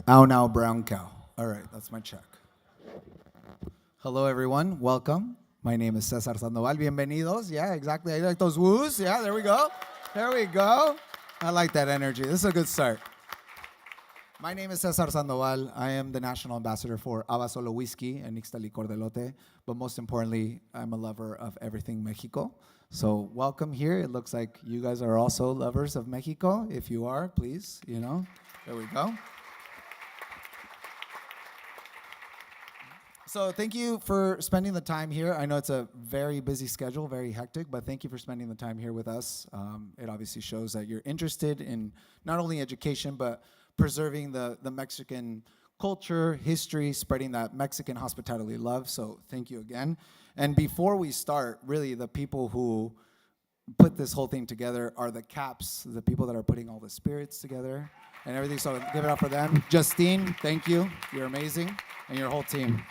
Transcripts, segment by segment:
Ow now, brown cow. All right, that's my check. Hello, everyone. Welcome. My name is Cesar Sandoval. Bienvenidos. Yeah, exactly. I like those woos. Yeah, there we go. There we go. I like that energy. This is a good start. My name is Cesar Sandoval. I am the national ambassador for Ava Solo Whiskey and Ixta Licor de Lote. But most importantly, I'm a lover of everything Mexico. So welcome here. It looks like you guys are also lovers of Mexico. If you are, please, there we go. So thank you for spending the time here. I know it's a very busy schedule, very hectic, but thank you for spending the time here with us. It obviously shows that you're interested in not only education, but preserving the Mexican culture, history, spreading that Mexican hospitality love. So thank you again. And before we start, really the people who put this whole thing together are the caps, the people that are putting all the spirits together and everything. So give it up for them. Justine, thank you. You're amazing. And your whole team.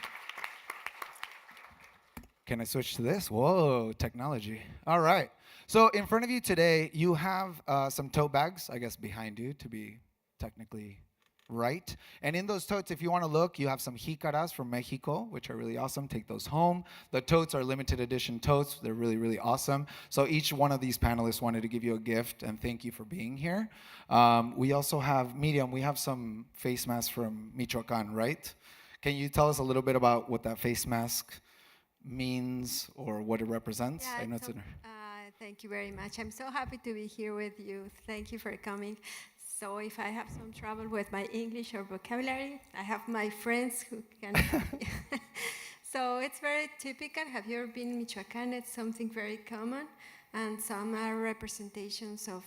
Can I switch to this? Whoa, technology. All right. So in front of you today, you have some tote bags, I guess behind you to be technically right. And in those totes, if you want to look, you have some jicaras from Mexico, which are really awesome. Take those home. The totes are limited edition totes. They're really, really awesome. So each one of these panelists wanted to give you a gift and thank you for being here. We also have medium. We have some face masks from Michoacan, right? Can you tell us a little bit about what that face mask means or what it represents? Yeah, I know thank you very much. I'm so happy to be here with you. Thank you for coming. So if I have some trouble with my English or vocabulary, I have my friends who can help me. So it's very typical. Have you ever been in Michoacan? It's something very common. And some are representations of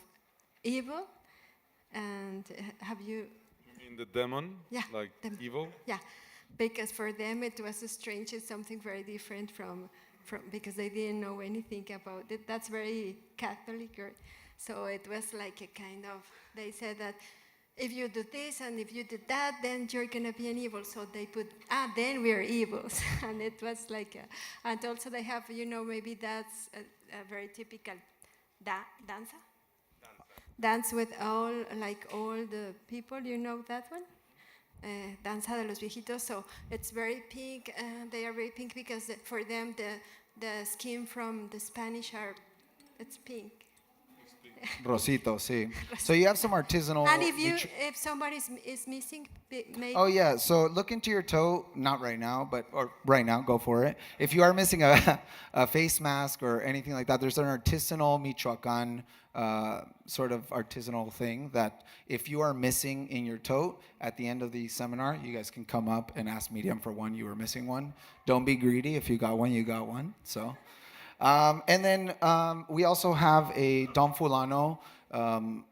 evil. And have you... You mean the demon? Yeah. Like evil? Yeah. Because for them it was strange. It's something very different from because they didn't know anything about it. That's very Catholic. So it was like a kind of, they said that if you do this and if you do that, then you're going to be an evil. So they put, then we're evils. And it was like, and also they have, maybe that's a very typical danza? Dance with all the people, that one? Danza de los Viejitos, so it's very pink. They are very pink because for them the skin from the Spanish it's pink. Rosito, sí. So you have some artisanal. And if somebody is missing, maybe. Oh yeah. So look into your toe. Not right now, or right now, go for it. If you are missing a face mask or anything like that, there's an artisanal Michoacan sort of artisanal thing that if you are missing in your tote at the end of the seminar, you guys can come up and ask Medium for one. You were missing one. Don't be greedy. If you got one, you got one. So. And then we also have a Don Fulano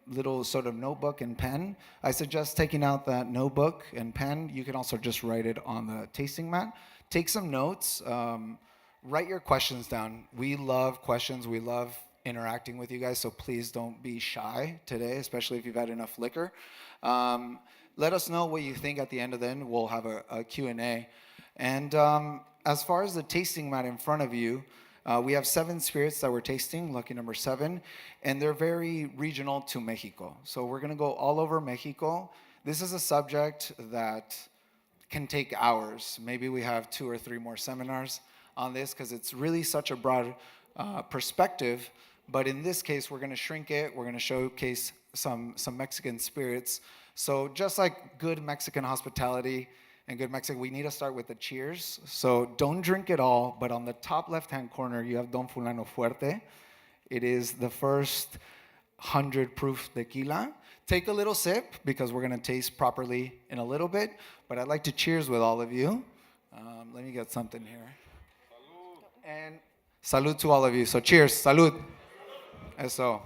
little sort of notebook and pen. I suggest taking out that notebook and pen. You can also just write it on the tasting mat. Take some notes. Write your questions down. We love questions. We love interacting with you guys, so please don't be shy today, especially if you've had enough liquor. Let us know what you think at the end of the end. We'll have a Q&A. And as far as the tasting mat in front of you, we have 7 spirits that we're tasting, lucky number 7, and they're very regional to Mexico. So we're going to go all over Mexico. This is a subject that can take hours. Maybe we have 2 or 3 more seminars on this because it's really such a broad perspective. But in this case, we're going to shrink it. We're going to showcase some Mexican spirits. So just like good Mexican hospitality, and good Mexico, we need to start with the cheers. So don't drink it all, but on the top left-hand corner, you have Don Fulano Fuerte. It is the first 100 proof tequila. Take a little sip because we're gonna taste properly in a little bit, but I'd like to cheers with all of you. Let me get something here. Salud. And salud to all of you. So cheers, salud. Eso.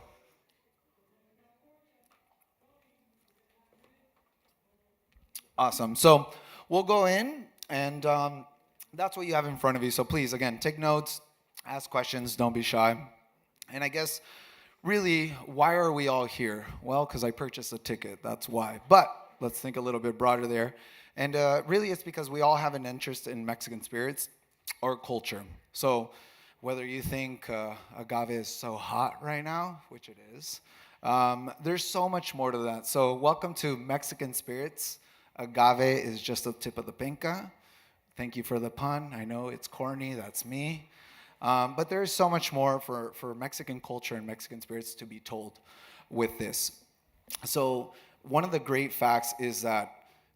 Awesome. So we'll go in, and that's what you have in front of you. So please, again, take notes, ask questions, don't be shy. And I guess, really, why are we all here? Well, because I purchased a ticket, that's why. But let's think a little bit broader there. And really, it's because we all have an interest in Mexican spirits or culture. So whether you think agave is so hot right now, which it is, there's so much more to that. So welcome to Mexican Spirits. Agave is just the tip of the penca. Thank you for the pun. I know it's corny, that's me. But there is so much more for Mexican culture and Mexican spirits to be told with this. So, one of the great facts is that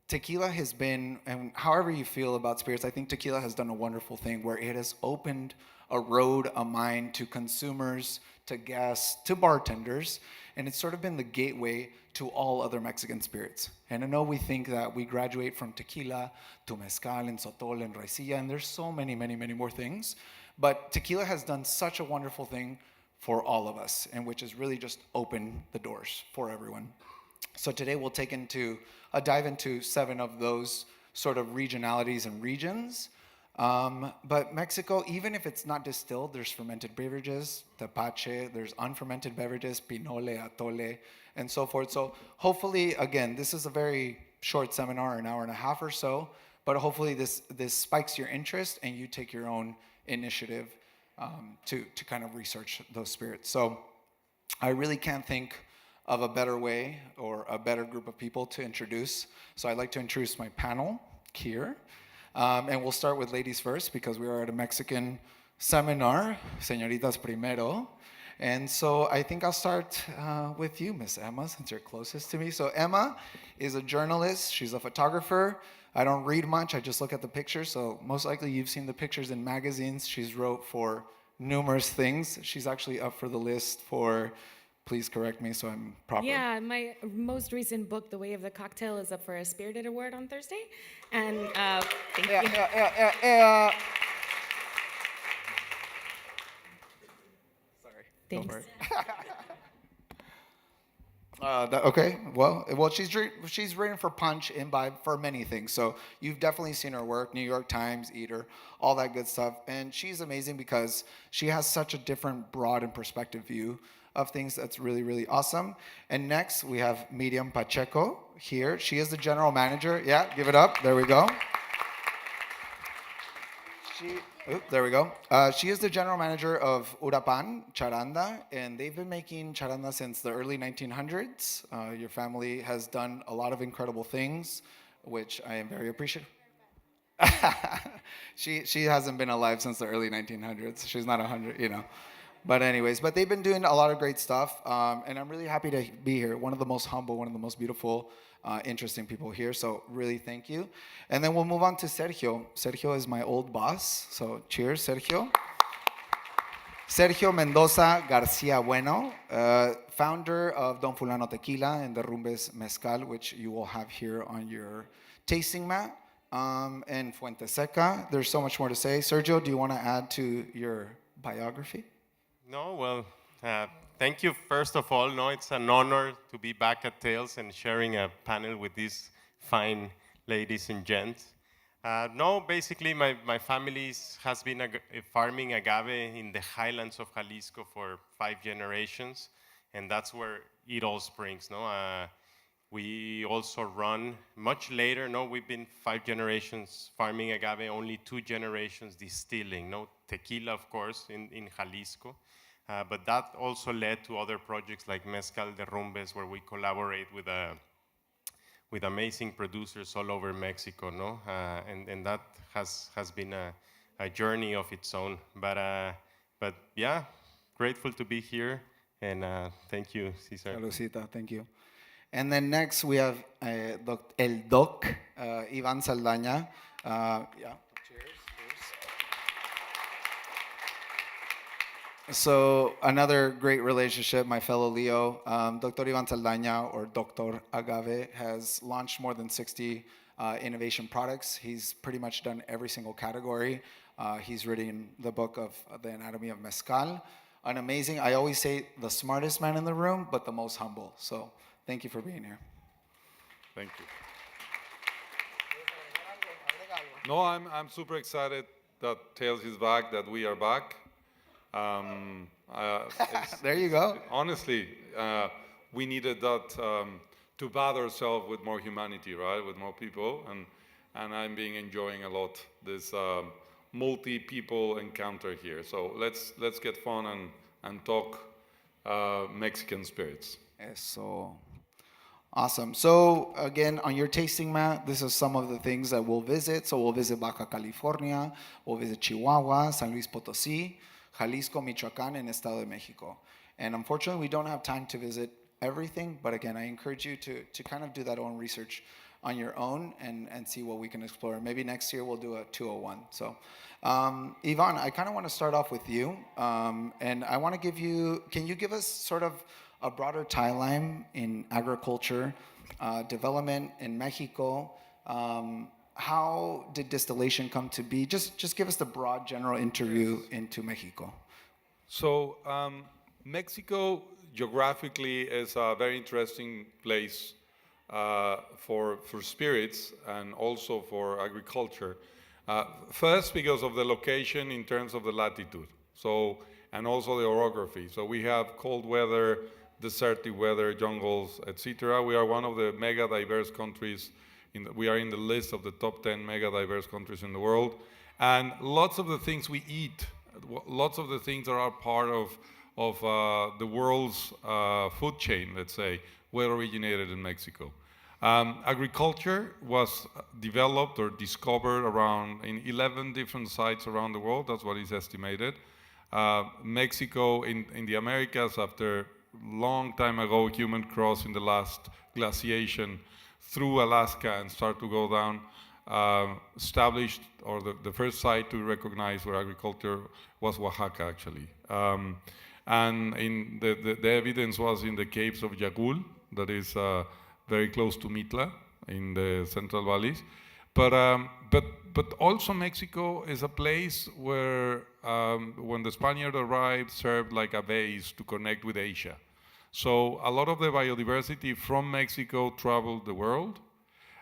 tequila has been, and however you feel about spirits, I think tequila has done a wonderful thing where it has opened a road, a mind to consumers, to guests, to bartenders, and it's sort of been the gateway to all other Mexican spirits. And I know we think that we graduate from tequila to mezcal and sotol and raicilla, and there's so many, many, many more things. But tequila has done such a wonderful thing for all of us, and which has really just opened the doors for everyone. So today we'll take a dive into 7 of those sort of regionalities and regions. But Mexico, even if it's not distilled, there's fermented beverages, tepache, there's unfermented beverages, pinole, atole, and so forth. So hopefully, again, this is a very short seminar, an hour and a half or so, but hopefully this spikes your interest and you take your own initiative to kind of research those spirits. So I really can't think of a better way or a better group of people to introduce. So I'd like to introduce my panel here. And we'll start with ladies first because we are at a Mexican seminar, señoritas primero. And so I think I'll start with you, Miss Emma, since you're closest to me. So Emma is a journalist. She's a photographer. I don't read much. I just look at the pictures. So most likely you've seen the pictures in magazines. She's wrote for numerous things. She's actually up for the list for, please correct me so I'm proper. Yeah, my most recent book, The Way of the Cocktail, is up for a Spirited Award on Thursday. And thank you. Sorry. Thanks. Go for it. Okay, well, she's written for Punch, Imbibe, for many things. So you've definitely seen her work, New York Times, Eater, all that good stuff. And she's amazing because she has such a different, broad and perspective view of things that's really, really awesome. And next, we have Miriam Pacheco here. She is the general manager. Yeah, give it up. There we go. There we go. She is the general manager of Urapan, Charanda, and they've been making charanda since the early 1900s. Your family has done a lot of incredible things, which I am very appreciative. She hasn't been alive since the early 1900s. She's not 100, you know. But anyways, they've been doing a lot of great stuff, and I'm really happy to be here. One of the most humble, one of the most beautiful, interesting people here. So really thank you. And then we'll move on to Sergio. Sergio is my old boss. So cheers, Sergio. Sergio Mendoza Garcia Bueno, founder of Don Fulano Tequila and Derrumbes Mezcal, which you will have here on your tasting mat. And Fuente Seca. There's so much more to say. Sergio, do you want to add to your biography? No, well, thank you first of all. No, it's an honor to be back at Tales and sharing a panel with these fine ladies and gents. No, basically my family has been farming agave in the highlands of Jalisco for 5 generations, and that's where it all springs. No, we also run much later. No, we've been 5 generations farming agave, only 2 generations distilling. No, tequila, of course, in Jalisco. But that also led to other projects like Mezcal Derrumbes, where we collaborate with amazing producers all over Mexico, no? And that has been a journey of its own. But yeah, grateful to be here, and thank you, Cesar. Salucita, thank you. And then next we have El Doc, Ivan Saldaña. So another great relationship, my fellow Leo, Dr. Ivan Saldaña, or Dr. Agave, has launched more than 60 innovation products. He's pretty much done every single category. He's written the book of The Anatomy of Mezcal. An amazing, I always say, the smartest man in the room, but the most humble. So thank you for being here. Thank you. No, I'm super excited that Tales is back, that we are back. There you go. Honestly, we needed that to bathe ourselves with more humanity, right? With more people, and I'm enjoying a lot this multi-people encounter here. So let's get fun and talk Mexican spirits. Eso. Awesome. So again, on your tasting map, this is some of the things that we'll visit. So we'll visit Baja California, we'll visit Chihuahua, San Luis Potosí, Jalisco, Michoacán, and Estado de Mexico. And unfortunately, we don't have time to visit everything, but again, I encourage you to kind of do that own research on your own and see what we can explore. Maybe next year we'll do a 201. So, Ivan, I kind of want to start off with you, and I want to give you, can you give us sort of a broader timeline in agriculture, development in Mexico? How did distillation come to be? Just give us the broad general interview into Mexico. So Mexico geographically is a very interesting place for spirits and also for agriculture. First, because of the location in terms of the latitude, so and also the orography. So we have cold weather, desertic weather, jungles, etc. We are one of the mega diverse countries. We are in the list of the top 10 mega diverse countries in the world, and lots of the things we eat, lots of the things that are part of the world's food chain, let's say, were originated in Mexico. Agriculture was developed or discovered around in 11 different sites around the world. That's what is estimated. Mexico in the Americas, after long time ago, human crossed in the last glaciation through Alaska and start to go down, established, or the first site to recognize where agriculture was Oaxaca, actually. And in the evidence was in the caves of Yagul, that is very close to Mitla in the Central Valleys. But also Mexico is a place where when the Spaniard arrived, served like a base to connect with Asia. So a lot of the biodiversity from Mexico traveled the world,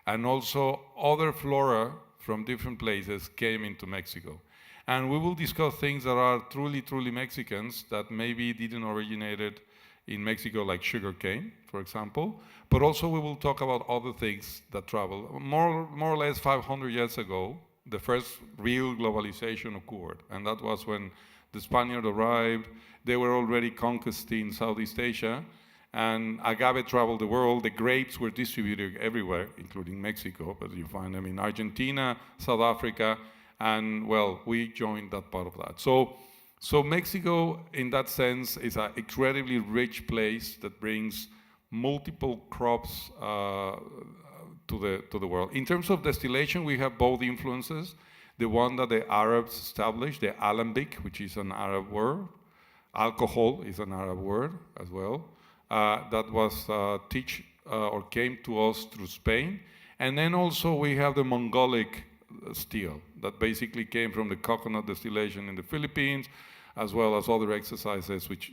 and also other flora from different places came into Mexico. And we will discuss things that are truly, truly Mexicans that maybe didn't originate in Mexico, like sugarcane, for example. But also we will talk about other things that travel. More or less 500 years ago, the first real globalization occurred. And that was when the Spaniard arrived. They were already conquesting Southeast Asia, and agave traveled the world. The grapes were distributed everywhere, including Mexico, but you find them in Argentina, South Africa, and well, we joined that part of that. So Mexico, in that sense, is an incredibly rich place that brings multiple crops to the world. In terms of distillation, we have both influences. The one that the Arabs established, the alembic, which is an Arab word. Alcohol is an Arab word as well. That was or came to us through Spain. And then also we have the Mongolic still that basically came from the coconut distillation in the Philippines, as well as other exercises which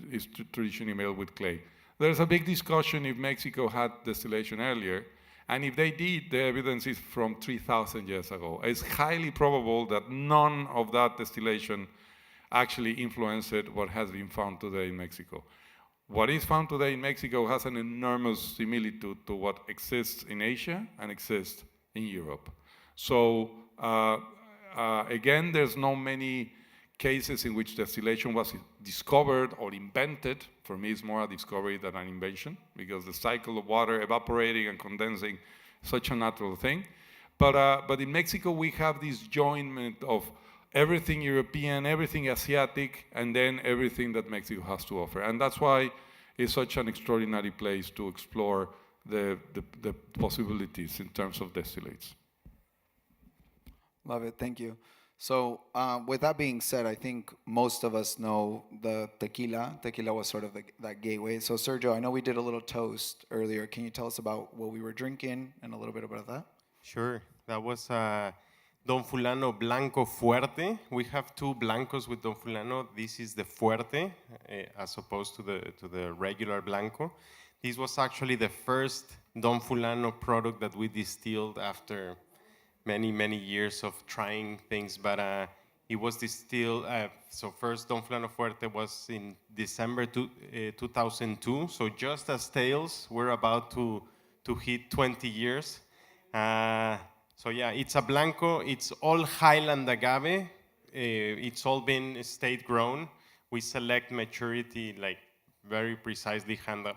is traditionally made with clay. There's a big discussion if Mexico had distillation earlier, and if they did, the evidence is from 3,000 years ago. It's highly probable that none of that distillation actually influenced what has been found today in Mexico. What is found today in Mexico has an enormous similitude to what exists in Asia and exists in Europe. So again, there's not many cases in which distillation was discovered or invented. For me, it's more a discovery than an invention, because the cycle of water evaporating and condensing is such a natural thing. But in Mexico, we have this joinment of everything European, everything Asiatic, and then everything that Mexico has to offer. And that's why it's such an extraordinary place to explore the possibilities in terms of distillates. Love it, thank you. So with that being said, I think most of us know the tequila. Tequila was sort of that gateway. So Sergio, I know we did a little toast earlier. Can you tell us about what we were drinking and a little bit about that? Sure, that was Don Fulano Blanco Fuerte. We have two blancos with Don Fulano. This is the Fuerte, as opposed to the regular Blanco. This was actually the first Don Fulano product that we distilled after many years of trying things, but it was distilled. So first Don Fulano Fuerte was in December 2002. So just as Tales, we're about to hit 20 years. So yeah, it's a Blanco. It's all Highland agave. It's all been state grown. We select maturity like very precisely hand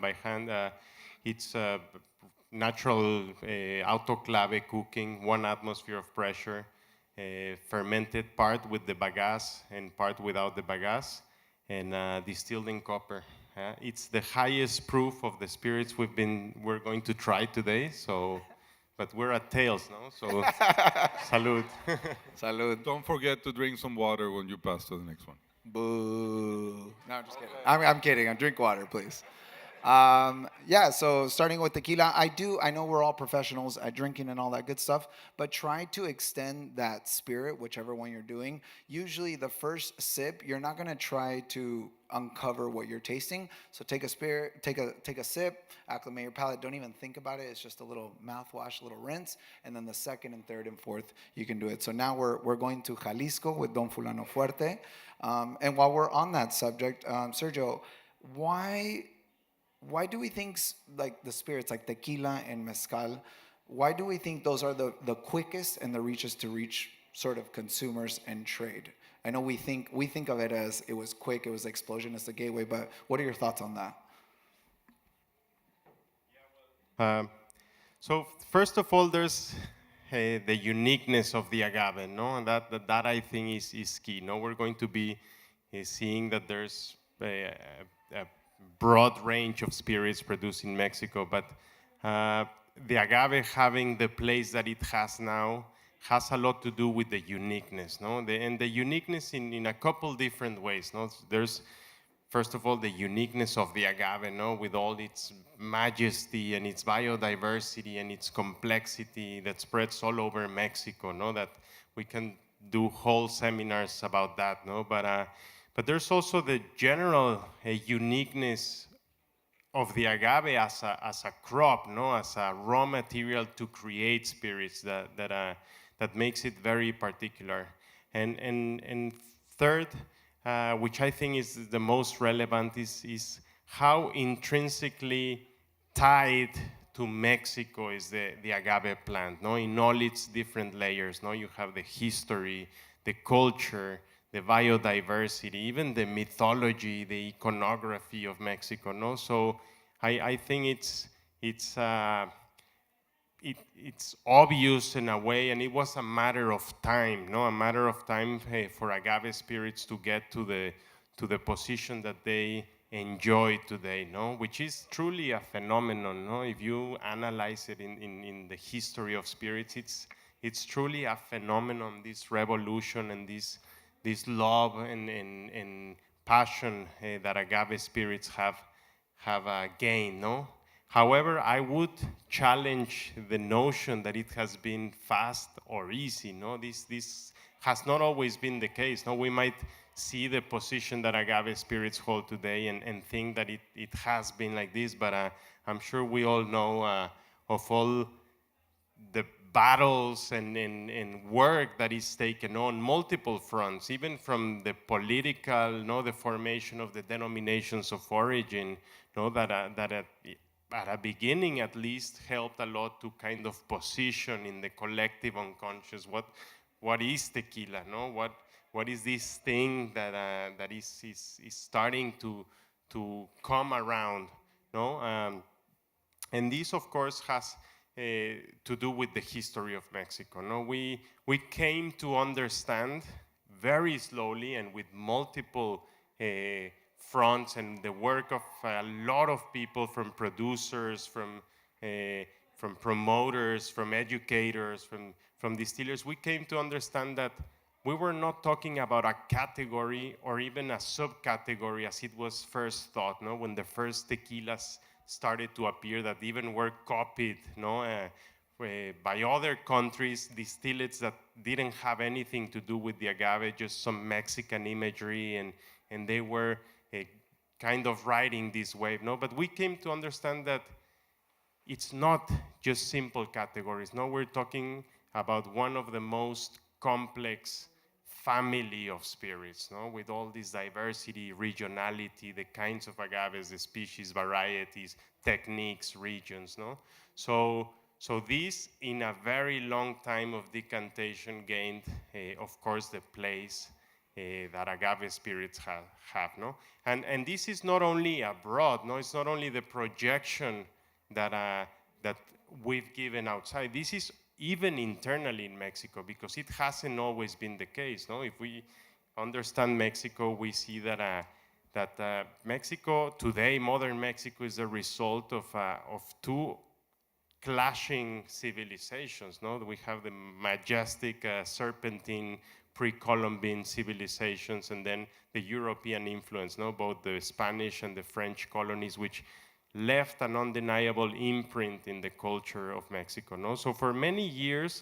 by hand. It's natural autoclave cooking, 1 atmosphere of pressure, fermented part with the bagasse and part without the bagasse, and distilled in copper. It's the highest proof of the spirits we're going to try today. So, but we're at Tails, no? So, salud. Salud. Don't forget to drink some water when you pass to the next one. Boo. No, I'm just kidding. I'm kidding. Drink water, please. Yeah, so starting with tequila, I know we're all professionals at drinking and all that good stuff, but try to extend that spirit, whichever one you're doing. Usually the first sip, you're not gonna try to uncover what you're tasting. So take a sip, acclimate your palate, don't even think about it. It's just a little mouthwash, a little rinse, and then the second and third and fourth, you can do it. So now we're going to Jalisco with Don Fulano Fuerte. And while we're on that subject, Sergio, why do we think like the spirits like tequila and mezcal, why do we think those are the quickest and the reachest to reach sort of consumers and trade? I know we think of it as it was quick, it was the explosion, it's the gateway, but what are your thoughts on that? So first of all, there's the uniqueness of the agave, no, and that I think is key. No, we're going to be seeing that there's a broad range of spirits produced in Mexico, but the agave having the place that it has now has a lot to do with the uniqueness, no? And the uniqueness in a couple different ways, no? There's, first of all, the uniqueness of the agave, no? With all its majesty and its biodiversity and its complexity that spreads all over Mexico, no? That we can do whole seminars about that, no? But there's also the general uniqueness of the agave as a crop, no, as a raw material to create spirits that makes it very particular. And third, which I think is the most relevant, is how intrinsically tied to Mexico is the agave plant, no, in all its different layers. No, you have the history, the culture, the biodiversity, even the mythology, the iconography of Mexico, no? So I think it's obvious in a way, and it was a matter of time, no? A matter of time for agave spirits to get to the position that they enjoy today, no? Which is truly a phenomenon, no? If you analyze it in the history of spirits, it's truly a phenomenon, this revolution and this love and passion that agave spirits have gained, no? However, I would challenge the notion that it has been fast or easy, no? This has not always been the case, no? We might see the position that agave spirits hold today and think that it has been like this, but I'm sure we all know of all the battles and work that is taken on multiple fronts, even from the political, no, the formation of the denominations of origin, no, that at a beginning at least helped a lot to kind of position in the collective unconscious what is tequila, no, what is this thing that is starting to come around, no, and this of course has to do with the history of Mexico. No, we came to understand very slowly and with multiple fronts and the work of a lot of people, from producers, from promoters, from educators, from distillers. We came to understand that we were not talking about a category or even a subcategory as it was first thought, no? When the first tequilas started to appear that even were copied, no, by other countries, distillates that didn't have anything to do with the agave, just some Mexican imagery, and they were kind of riding this wave, no? But we came to understand that it's not just simple categories, no? We're talking about one of the most complex family of spirits, no? With all this diversity, regionality, the kinds of agaves, the species, varieties, techniques, regions, no? So this, in a very long time of decantation, gained, of course, the place that agave spirits have, no? And this is not only abroad, no? It's not only the projection that we've given outside. This is even internally in Mexico, because it hasn't always been the case. No, if we understand Mexico, we see that Mexico today, modern Mexico, is a result of two clashing civilizations. No, we have the majestic serpentine pre-Columbian civilizations, and then the European influence. No, both the Spanish and the French colonies, which left an undeniable imprint in the culture of Mexico. No, so for many years,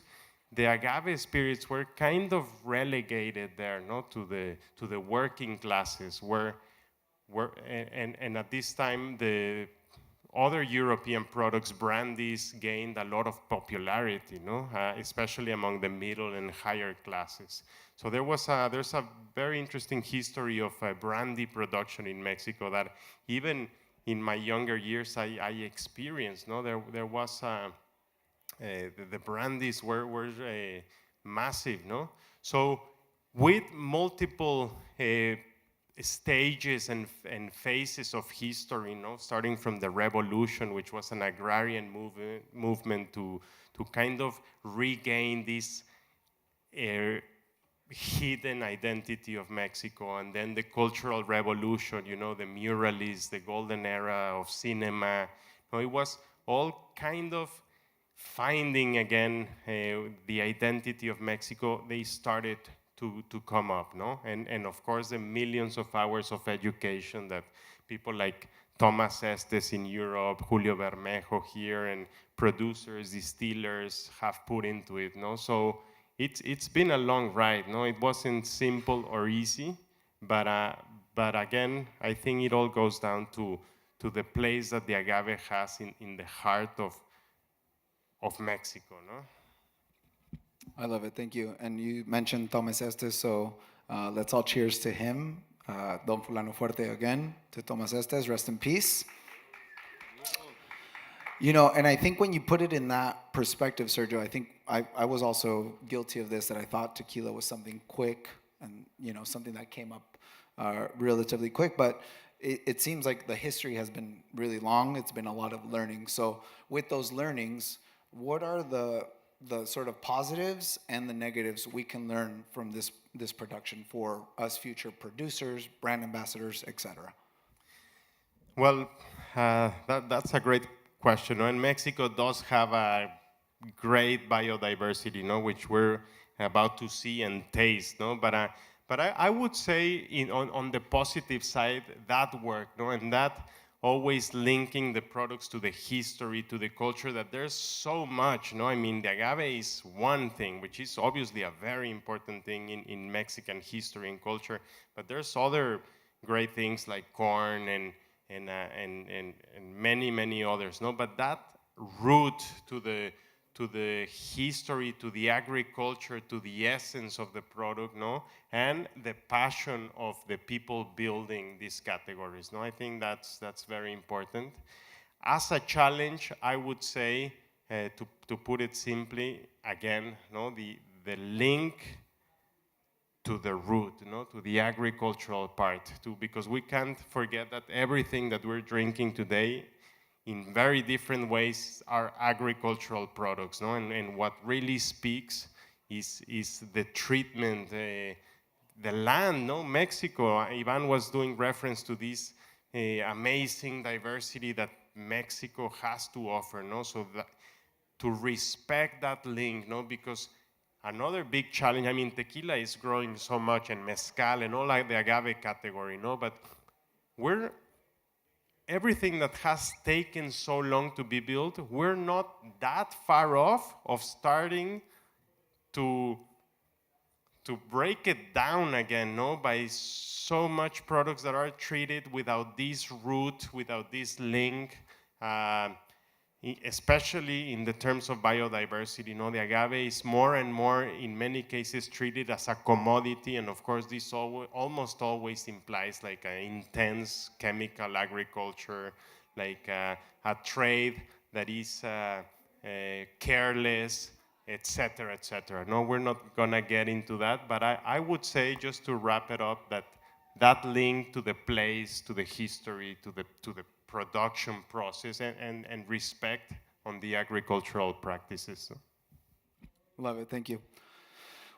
the agave spirits were kind of relegated there, no, to the working classes, and at this time the other European products, brandies, gained a lot of popularity, no, especially among the middle and higher classes. So there's a very interesting history of brandy production in Mexico that even in my younger years I experienced. No, there was the brandies were massive. No, so with multiple stages and phases of history, no, starting from the revolution, which was an agrarian movement to kind of regain this hidden identity of Mexico, and then the Cultural Revolution, you know, the muralists, the golden era of cinema. No, it was all kind of finding again the identity of Mexico. They started to come up, no? And of course the millions of hours of education that people like Thomas Estes in Europe, Julio Bermejo here, and producers, distillers have put into it, no? So it's been a long ride, no? It wasn't simple or easy, but again, I think it all goes down to the place that the agave has in the heart of Mexico, no? I love it. Thank you. And you mentioned Thomas Estes, so let's all cheers to him. Don Fulano Fuerte again, to Thomas Estes. Rest in peace. You know, and I think when you put it in that perspective, Sergio, I think I was also guilty of this, that I thought tequila was something quick and, you know, something that came up relatively quick. But it seems like the history has been really long. It's been a lot of learning. So with those learnings, what are the sort of positives and the negatives we can learn from this production for us future producers, brand ambassadors, etc.? Well, that's a great question. And Mexico does have a great biodiversity, no, which we're about to see and taste, no. But I would say on the positive side, that work, no, and that always linking the products to the history, to the culture, that there's so much, no? I mean, the agave is one thing, which is obviously a very important thing in Mexican history and culture, but there's other great things like corn and many others, no? But that root to the history, to the agriculture, to the essence of the product, no? And the passion of the people building these categories, no? I think that's very important. As a challenge, I would say, to put it simply, again, no, the link to the root, no, to the agricultural part, too, because we can't forget that everything that we're drinking today, in very different ways, are agricultural products, no? And what really speaks is the treatment, the land, no? Mexico, Ivan was doing reference to this amazing diversity that Mexico has to offer, no? So that, to respect that link, no? Because another big challenge, I mean, tequila is growing so much, and mezcal and all like the agave category, no? But everything that has taken so long to be built, we're not that far off of starting to break it down again, no? By so much products that are treated without this root, without this link, especially in the terms of biodiversity, no? The agave is more and more, in many cases, treated as a commodity, and of course, this almost always implies like an intense chemical agriculture, like a trade that is careless, etc., etc. No, we're not gonna get into that, but I would say, just to wrap it up, that link to the place, to the history, to the production process and respect on the agricultural practices. Love it. Thank you.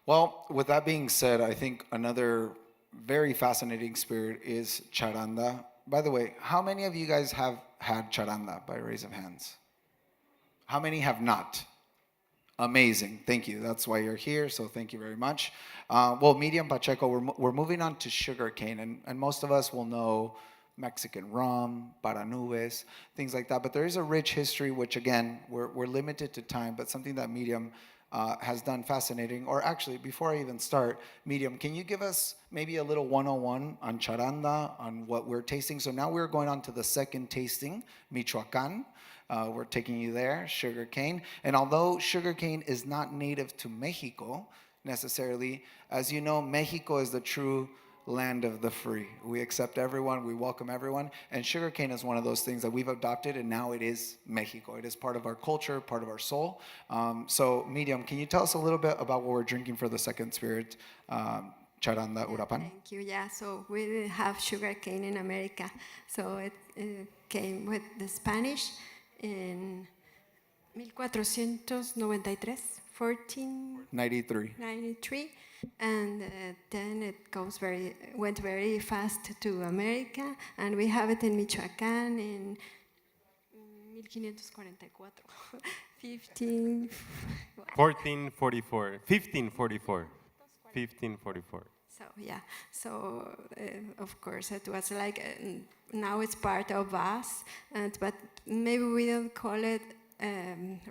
Well, with that being said, I think another very fascinating spirit is Charanda. By the way, how many of you guys have had Charanda by raise of hands? How many have not? Amazing. Thank you. That's why you're here. So thank you very much. Well, Medium Pacheco, we're moving on to sugarcane. And most of us will know Mexican rum, paranubes, things like that. But there is a rich history, which again, we're limited to time, but something that Medium has done fascinating. Or actually, before I even start, Medium, can you give us maybe a little 101 on Charanda, on what we're tasting? So now we're going on to the second tasting, Michoacan. We're taking you there, sugarcane. And although sugarcane is not native to Mexico necessarily, as you know, Mexico is the true land of the free. We accept everyone, we welcome everyone, and sugarcane is one of those things that we've adopted, and now it is Mexico. It is part of our culture, part of our soul. So, Medium, can you tell us a little bit about what we're drinking for the second spirit, Charanda Urapan? Thank you. Yeah, so we didn't have sugarcane in America. So it came with the Spanish in 1493, 93. and then it went very fast to America, and we have it in Michoacán in 1544, 1544. So yeah, so of course it was like now it's part of us, but maybe we don't call it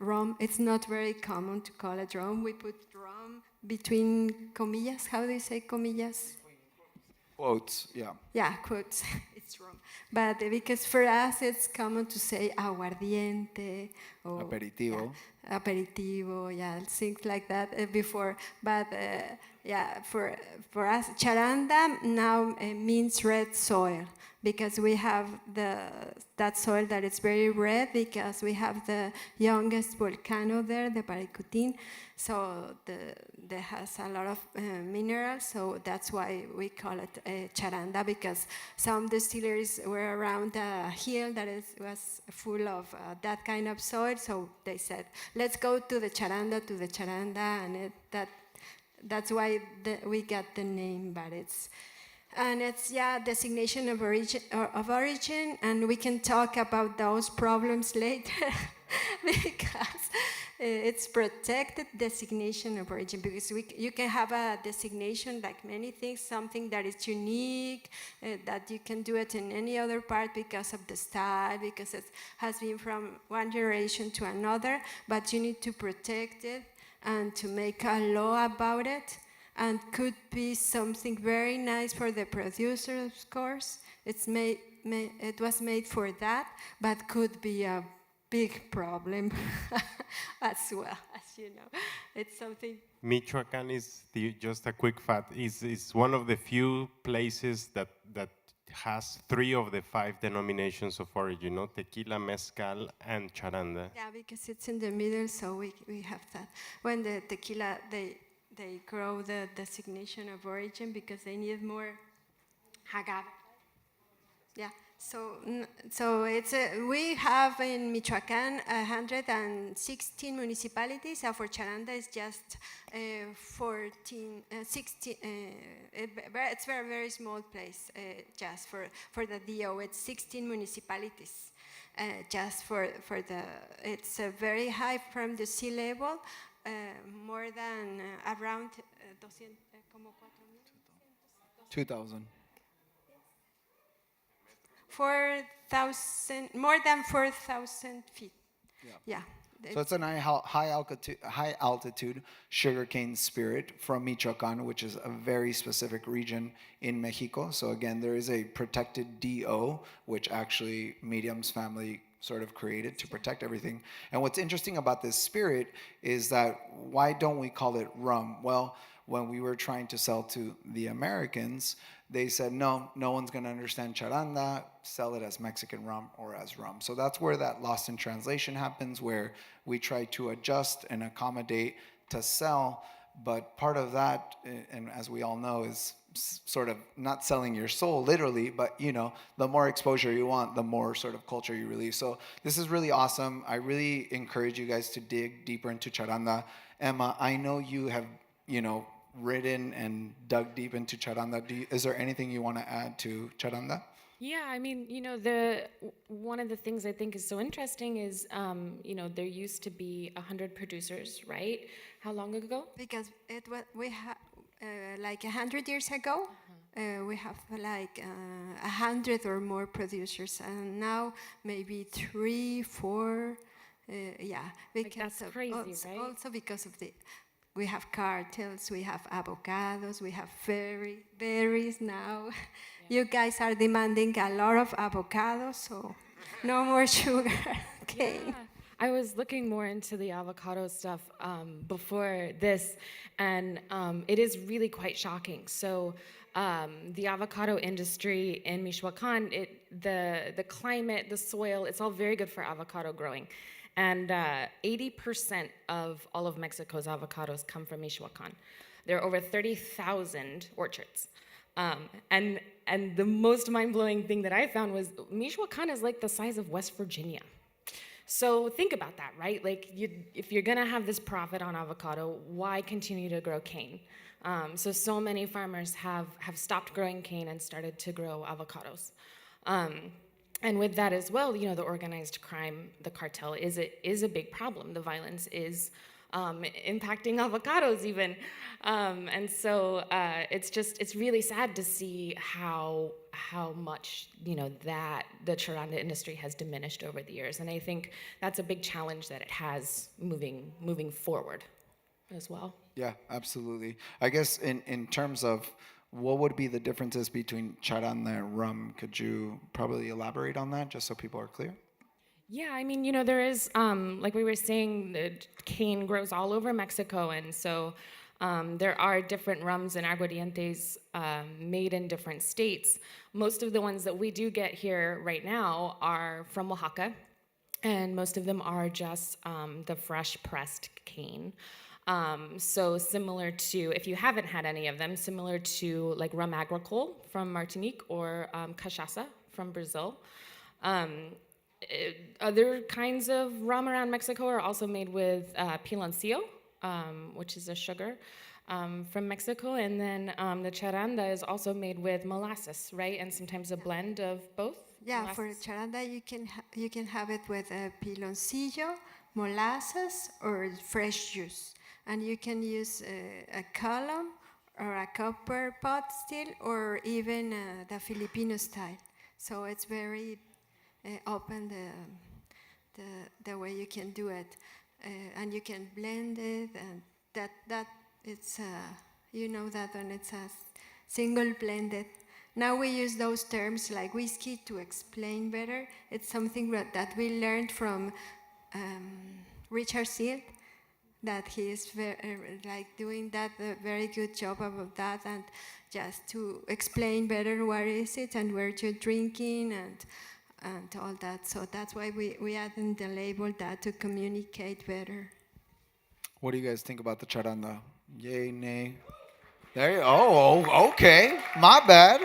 rum. It's not very common to call it rum. We put rum between comillas. How do you say comillas? Quotes, yeah. Yeah, quotes. It's rum. But because for us it's common to say aguardiente or Aperitivo. yeah, aperitivo, yeah, things like that before. But yeah, for us, charanda now means red soil because we have that soil that is very red because we have the youngest volcano there, the Paricutin. So that has a lot of minerals, so that's why we call it charanda, because some distilleries were around a hill that was full of that kind of soil, so they said, let's go to the charanda, and that's why we got the name, but it's designation of origin, and we can talk about those problems later because it's protected designation of origin, because you can have a designation like many things, something that is unique, that you can do it in any other part because of the style, because it has been from one generation to another, but you need to protect it and to make a law about it. And could be something very nice for the producer, of course. It was made for that, but could be a big problem as well, as you know. It's something. Michoacan is just a quick fact. Is one of the few places that has 3 of the 5 denominations of origin, no? Tequila, Mezcal, and Charanda. Yeah, because it's in the middle, so we have that. When the tequila, they grow the designation of origin because they need more agave. Yeah, so it's we have in Michoacán 116 municipalities. For Charanda, it's just 16. It's very very small place. Just for the DO, it's 16 municipalities. Just for the, it's very high from the sea level. More than around 2,000. 4,000, more than 4,000 feet. Yeah. So it's a high altitude sugarcane spirit from Michoacan, which is a very specific region in Mexico. So again, there is a protected DO, which actually Medium's family sort of created to protect everything. And what's interesting about this spirit is that why don't we call it rum? Well, when we were trying to sell to the Americans, they said, no one's going to understand charanda, sell it as Mexican rum or as rum. So that's where that lost in translation happens, where we try to adjust and accommodate to sell But part of that, and as we all know, is sort of not selling your soul literally, but the more exposure you want, the more sort of culture you release. So this is really awesome. I really encourage you guys to dig deeper into Charanda. Emma, I know you have, written and dug deep into Charanda. Is there anything you want to add to Charanda? Yeah, I mean, one of the things I think is so interesting is, there used to be 100 producers, right? How long ago? Because we have like 100 years ago, we have like 100 or more producers, and now maybe 3, 4, yeah. That's crazy, also, right? Also because of we have cartels, we have avocados, we have berries now. Yeah. You guys are demanding a lot of avocados, so no more sugar cane. Yeah. I was looking more into the avocado stuff before this, and it is really quite shocking. So the avocado industry in Michoacan, the climate, the soil, it's all very good for avocado growing. And 80% of all of Mexico's avocados come from Michoacan. There are over 30,000 orchards. And the most mind-blowing thing that I found was Michoacan is like the size of West Virginia. So think about that, right? Like, if you're gonna have this profit on avocado, why continue to grow cane? So many farmers have stopped growing cane and started to grow avocados. And with that as well, the organized crime, the cartel is a big problem. The violence is impacting avocados even. And so it's really sad to see how much, that the Charanda industry has diminished over the years. And I think that's a big challenge that it has moving forward as well. Yeah, absolutely. I guess in terms of what would be the differences between Charanda and rum, could you probably elaborate on that just so people are clear? Yeah, I mean, there is, like we were saying, the cane grows all over Mexico, and so there are different rums and aguardientes made in different states. Most of the ones that we do get here right now are from Oaxaca, and most of them are just the fresh pressed cane. So similar to, if you haven't had any of them, similar to like rum agricole from Martinique or cachaça from Brazil. Other kinds of rum around Mexico are also made with piloncillo, which is a sugar from Mexico, and then the charanda is also made with molasses, right? And sometimes a blend of both. Yeah, molasses. for charanda you can have it with piloncillo, molasses, or fresh juice, and you can use a column or a copper pot still, or even the Filipino style. So it's very open the way you can do it, and you can blend it, and that it's that when it's a single blended. Now we use those terms like whiskey to explain better. It's something that we learned from Richard Seald, that he is doing that a very good job about that, and just to explain better what is it and where you're drinking and all that. So that's why we added the label that to communicate better. What do you guys think about the charanda? Yay, nay? There you okay. My bad.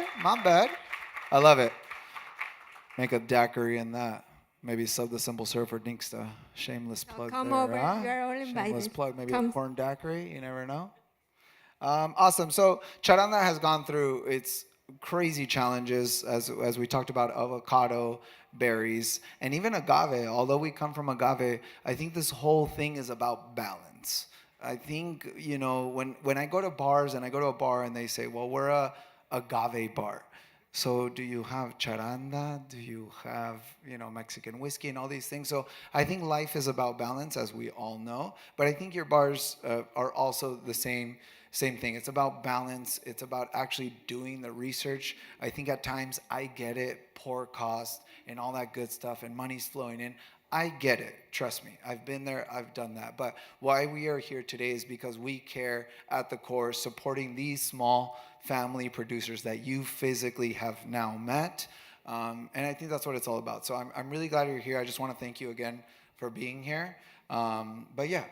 I love it. Make a daiquiri in that. Maybe sub the simple syrup for Dinksta. Shameless plug come there, over. huh? You are all invited. Shameless plug. Maybe Come. a corn daiquiri. You never know. Awesome. So Charanda has gone through its crazy challenges, as we talked about avocado, berries, and even agave. Although we come from agave, I think this whole thing is about balance. I think, when I go to bars and I go to a bar and they say, well, we're a agave bar. So do you have charanda? Do you have, Mexican whiskey and all these things? So I think life is about balance, as we all know. But I think your bars are also the same thing. It's about balance. It's about actually doing the research. I think at times I get it, poor cost and all that good stuff, and money's flowing in. I get it. Trust me. I've been there. I've done that. But why we are here today is because we care at the core, supporting these small family producers that you physically have now met. And I think that's what it's all about. So I'm really glad you're here. I just want to thank you again for being here. But yeah,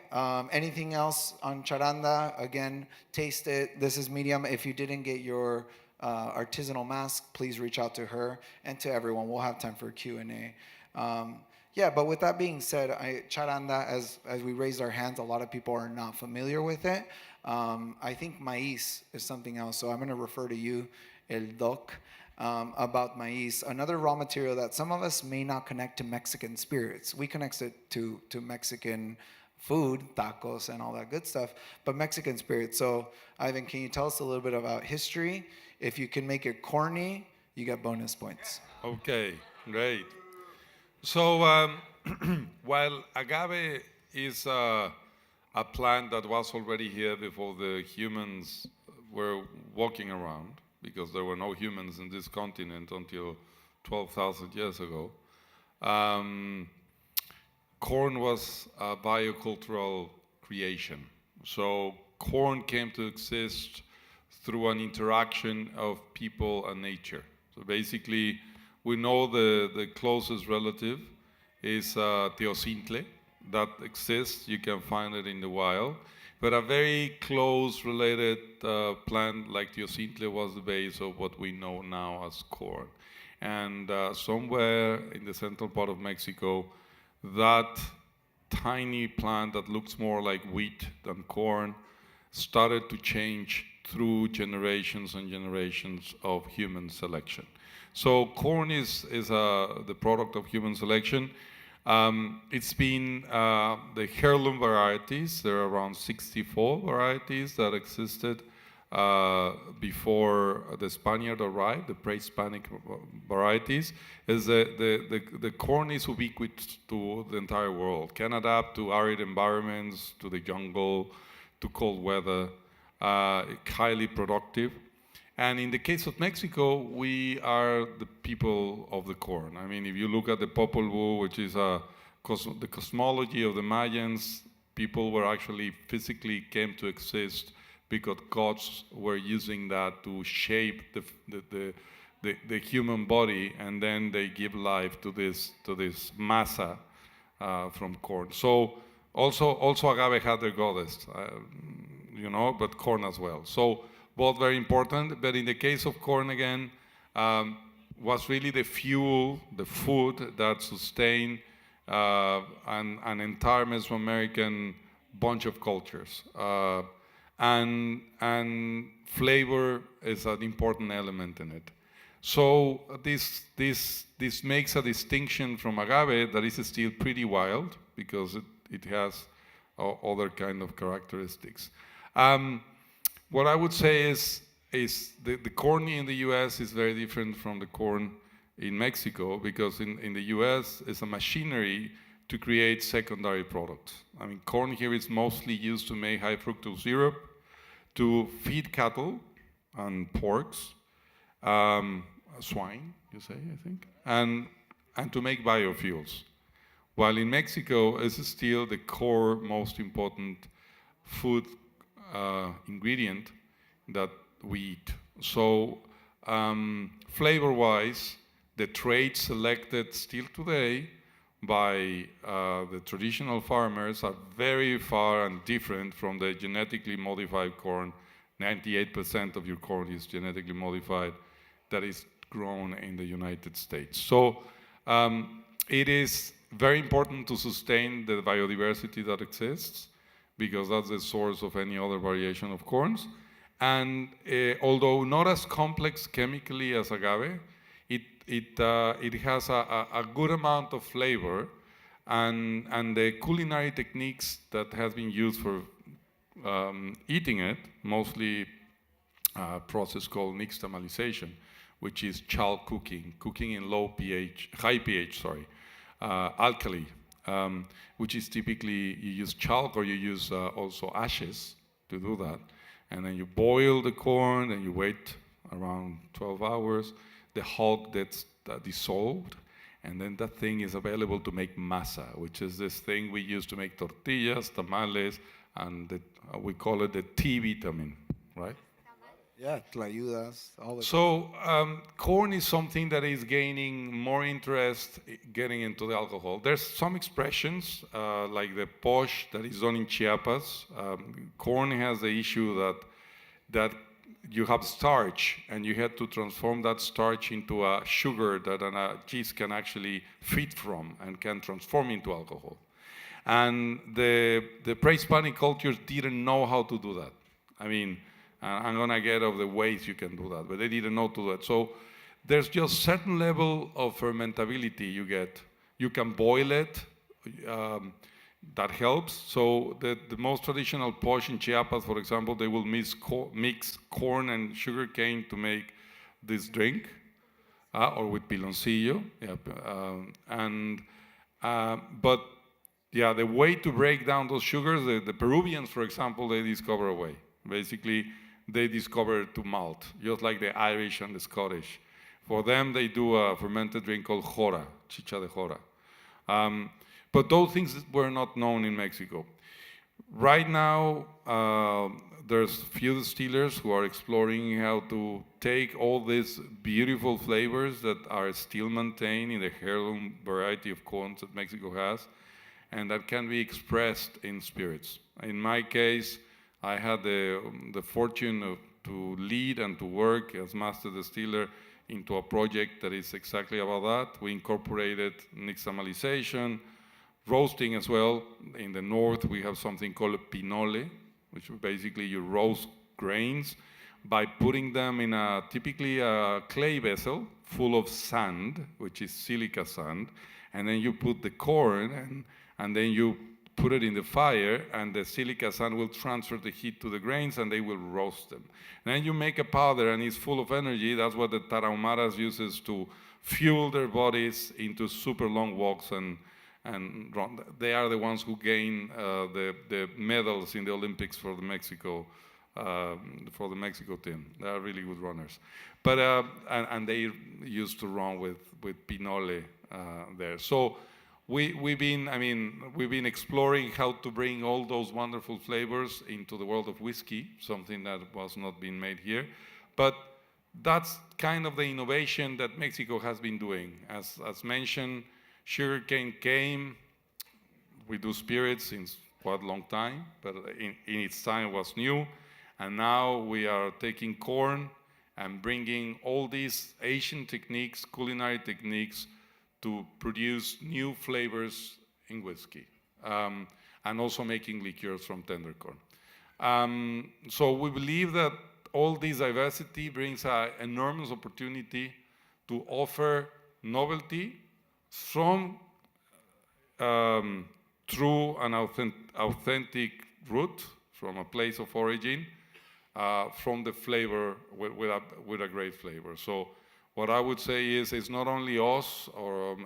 anything else on Charanda? Again, taste it. This is medium. If you didn't get your artisanal mask, please reach out to her and to everyone. We'll have time for Q&A. Yeah, but with that being said, Charanda, as we raised our hands, a lot of people are not familiar with it. I think maíz is something else, so I'm going to refer to you, El Doc, about maíz, another raw material that some of us may not connect to Mexican spirits. We connect it to Mexican food, tacos, and all that good stuff, but Mexican spirits. So, Ivan, can you tell us a little bit about history? If you can make it corny, you get bonus points. Okay, great. So while agave is a plant that was already here before the humans were walking around, because there were no humans in this continent until 12,000 years ago, corn was a biocultural creation. So corn came to exist through an interaction of people and nature. So basically, we know the closest relative is teocintle that exists. You can find it in the wild. But a very close related plant like teocintle was the base of what we know now as corn. And somewhere in the central part of Mexico, that tiny plant that looks more like wheat than corn started to change through generations and generations of human selection. So corn is the product of human selection. It's been the heirloom varieties. There are around 64 varieties that existed before the Spaniard arrived, the pre-Hispanic varieties. Is the corn is ubiquitous to the entire world, can adapt to arid environments, to the jungle, to cold weather, highly productive. And in the case of Mexico, we are the people of the corn. I mean, if you look at the Popol Vuh, which is the cosmology of the Mayans, people were actually physically came to exist because gods were using that to shape the human body, and then they give life to this masa from corn. So also agave had their goddess, but corn as well. So both very important, but in the case of corn again, was really the fuel, the food that sustained an entire Mesoamerican bunch of cultures. And flavor is an important element in it. So this makes a distinction from agave that is still pretty wild because it has other kind of characteristics. What I would say is the corn in the US is very different from the corn in Mexico, because in the US it's a machinery to create secondary products. I mean, corn here is mostly used to make high fructose syrup, to feed cattle and porks, swine, you say, I think, and to make biofuels. While in Mexico, it's still the core, most important food ingredient that we eat. So flavor-wise, the traits selected still today by the traditional farmers are very far and different from the genetically modified corn. 98% of your corn is genetically modified that is grown in the United States. So it is very important to sustain the biodiversity that exists, because that's the source of any other variation of corns. And although not as complex chemically as agave, it has a good amount of flavor, and the culinary techniques that have been used for eating it, mostly a process called nixtamalization, which is chalk cooking in high pH, alkali, which is typically you use chalk, or you use also ashes to do that. And then you boil the corn, and you wait around 12 hours. The hulk gets dissolved, and then that thing is available to make masa, which is this thing we use to make tortillas, tamales, and we call it the T vitamin, right? Yeah, tlayudas, all the So corn is something that is gaining more interest getting into the alcohol. There's some expressions like the posh that is done in Chiapas. Corn has the issue that you have starch and you have to transform that starch into a sugar that a yeast can actually feed from and can transform into alcohol. And the pre-Hispanic cultures didn't know how to do that. I mean, I'm gonna get of the ways you can do that, but they didn't know to do that. So there's just certain level of fermentability you get. You can boil it, that helps. So the most traditional posh in Chiapas, for example, they will mix corn and sugar cane to make this drink, or with piloncillo. Yeah, but yeah, the way to break down those sugars, the Peruvians, for example, they discover a way. Basically, they discover to malt, just like the Irish and the Scottish. For them, they do a fermented drink called jora, chicha de jora. But those things were not known in Mexico. Right now, there's few distillers who are exploring how to take all these beautiful flavors that are still maintained in the heirloom variety of corns that Mexico has, and that can be expressed in spirits. In my case, I had the fortune to lead and to work as master distiller into a project that is exactly about that. We incorporated nixtamalization, roasting as well. In the north, we have something called pinole, which basically you roast grains by putting them in typically a clay vessel full of sand, which is silica sand, and then you put the corn and then you put it in the fire, and the silica sand will transfer the heat to the grains, and they will roast them. And then you make a powder, and it's full of energy. That's what the Tarahumaras uses to fuel their bodies into super long walks and run. They are the ones who gain the medals in the Olympics for the Mexico team. They are really good runners. But and they used to run with pinole there. So we've been exploring how to bring all those wonderful flavors into the world of whiskey, something that was not being made here. But that's kind of the innovation that Mexico has been doing. As mentioned, sugarcane came. We do spirits since quite a long time, but in its time it was new. And now we are taking corn and bringing all these Asian techniques, culinary techniques, to produce new flavors in whiskey, and also making liqueurs from tender corn. So we believe that all this diversity brings an enormous opportunity to offer novelty from through an authentic root, from a place of origin, from the flavor with a great flavor. So what I would say is it's not only us or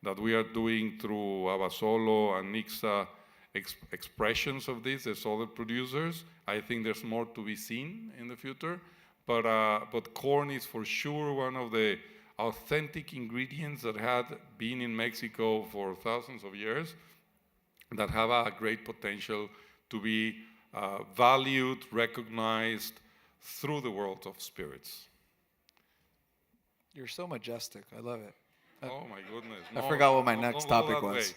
that we are doing through Abasolo and Nixa expressions of this. There's other producers. I think there's more to be seen in the future. But corn is for sure one of the authentic ingredients that had been in Mexico for thousands of years that have a great potential to be valued, recognized through the world of spirits. You're so majestic. I love it. Oh my goodness. I forgot what my next topic was.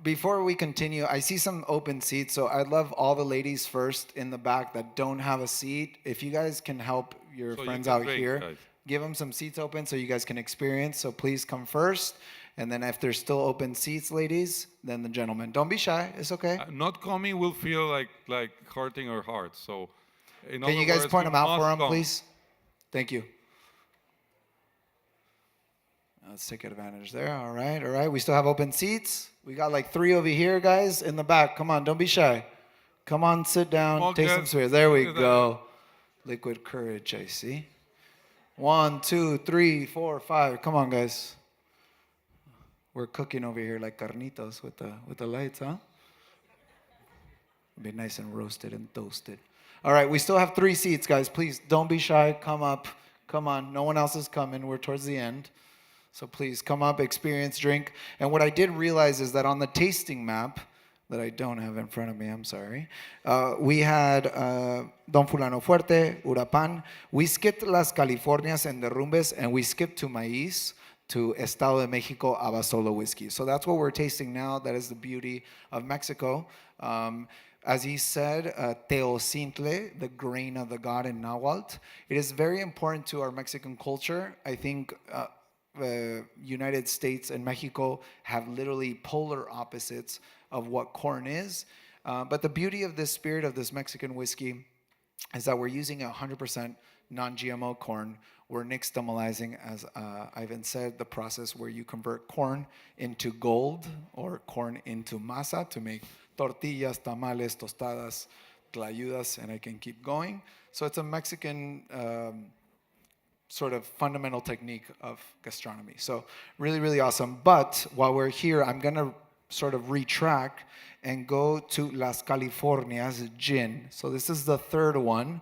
Before we continue, I see some open seats, so I'd love all the ladies first in the back that don't have a seat. If you guys can help your friends out here, guys, give them some seats open so you guys can experience. So please come first. And then if there's still open seats, ladies, then the gentlemen. Don't be shy. It's okay. Not coming will feel like hurting our hearts. So can you guys point them out for them, please? Thank you. Let's take advantage there. All right. We still have open seats. We got like 3 over here, guys, in the back. Come on, don't be shy. Come on, sit down. Take some spirits. There we go. Liquid courage, I see. 1, 2, 3, 4, 5. Come on, guys. We're cooking over here like carnitas with the lights, huh? Be nice and roasted and toasted. All right, we still have 3 seats, guys. Please don't be shy. Come up. Come on. No one else is coming. We're towards the end. So please come up, experience, drink. And what I did realize is that on the tasting map, that I don't have in front of me, I'm sorry. We had Don Fulano Fuerte, Urapan. We skipped Las Californias and Derrumbes, and we skipped to Maíz, to Estado de Mexico Abasolo whiskey. So that's what we're tasting now. That is the beauty of Mexico. As he said, Teocintle, the grain of the god in Nahuatl. It is very important to our Mexican culture. I think the United States and Mexico have literally polar opposites of what corn is. But the beauty of this spirit of this Mexican whiskey is that we're using 100% non-GMO corn. We're nixtamalizing, as Ivan said, the process where you convert corn into gold or corn into masa to make tortillas, tamales, tostadas, tlayudas, and I can keep going. So it's a Mexican sort of fundamental technique of gastronomy. So really, really awesome. But while we're here, I'm going to sort of retract and go to Las Californias gin. So this is the third one.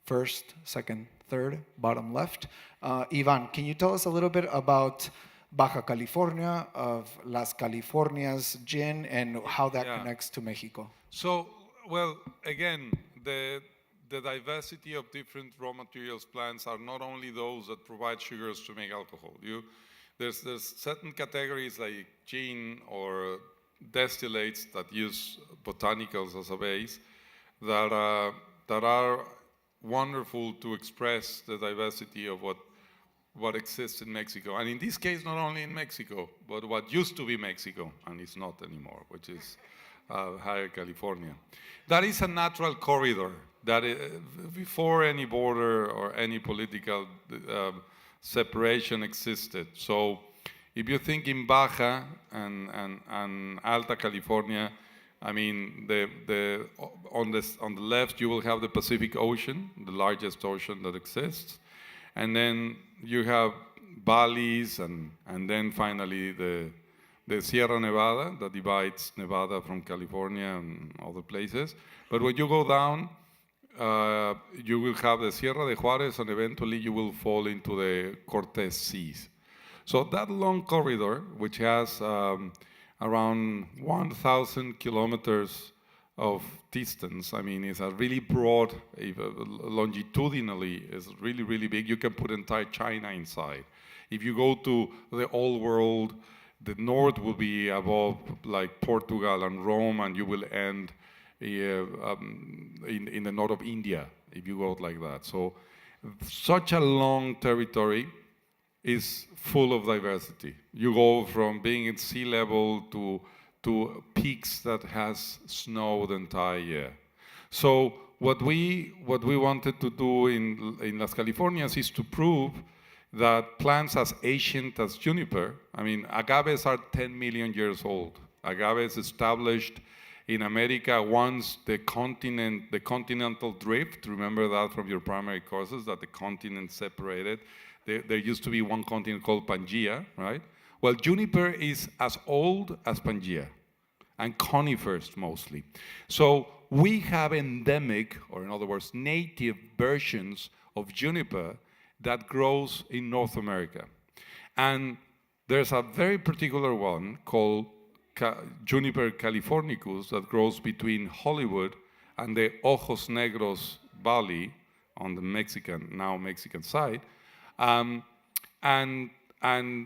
First, second, third, bottom left. Ivan, can you tell us a little bit about Baja California, of Las Californias gin, and how that connects to Mexico? So, well, again, the diversity of different raw materials plants are not only those that provide sugars to make alcohol. There's certain categories like gin or distillates that use botanicals as a base that are wonderful to express the diversity of what exists in Mexico. And in this case, not only in Mexico, but what used to be Mexico, and it's not anymore, which is Higher California. That is a natural corridor that before any border or any political separation existed. So if you think in Baja and Alta California, I mean, on the left you will have the Pacific Ocean, the largest ocean that exists, and then you have valleys, and then finally the Sierra Nevada that divides Nevada from California and other places. But when you go down, you will have the Sierra de Juárez, and eventually you will fall into the Cortez Seas. So that long corridor, which has around 1,000 kilometers of distance, I mean, it's a really broad, longitudinally, it's really, really big. You can put entire China inside. If you go to the old world, the north will be above like Portugal and Rome, and you will end in the north of India, if you go like that. So such a long territory is full of diversity. You go from being at sea level to peaks that has snow the entire year. So what we wanted to do in Las Californias is to prove that plants as ancient as juniper, I mean, agaves are 10 million years old. Agaves established in America once the continental drift, remember that from your primary courses, that the continent separated. There used to be one continent called Pangea, right? Well, juniper is as old as Pangea, and conifers mostly. So we have endemic, or in other words, native versions of juniper that grows in North America. And there's a very particular one called Juniper californicus that grows between Hollywood and the Ojos Negros Valley on the now Mexican side. And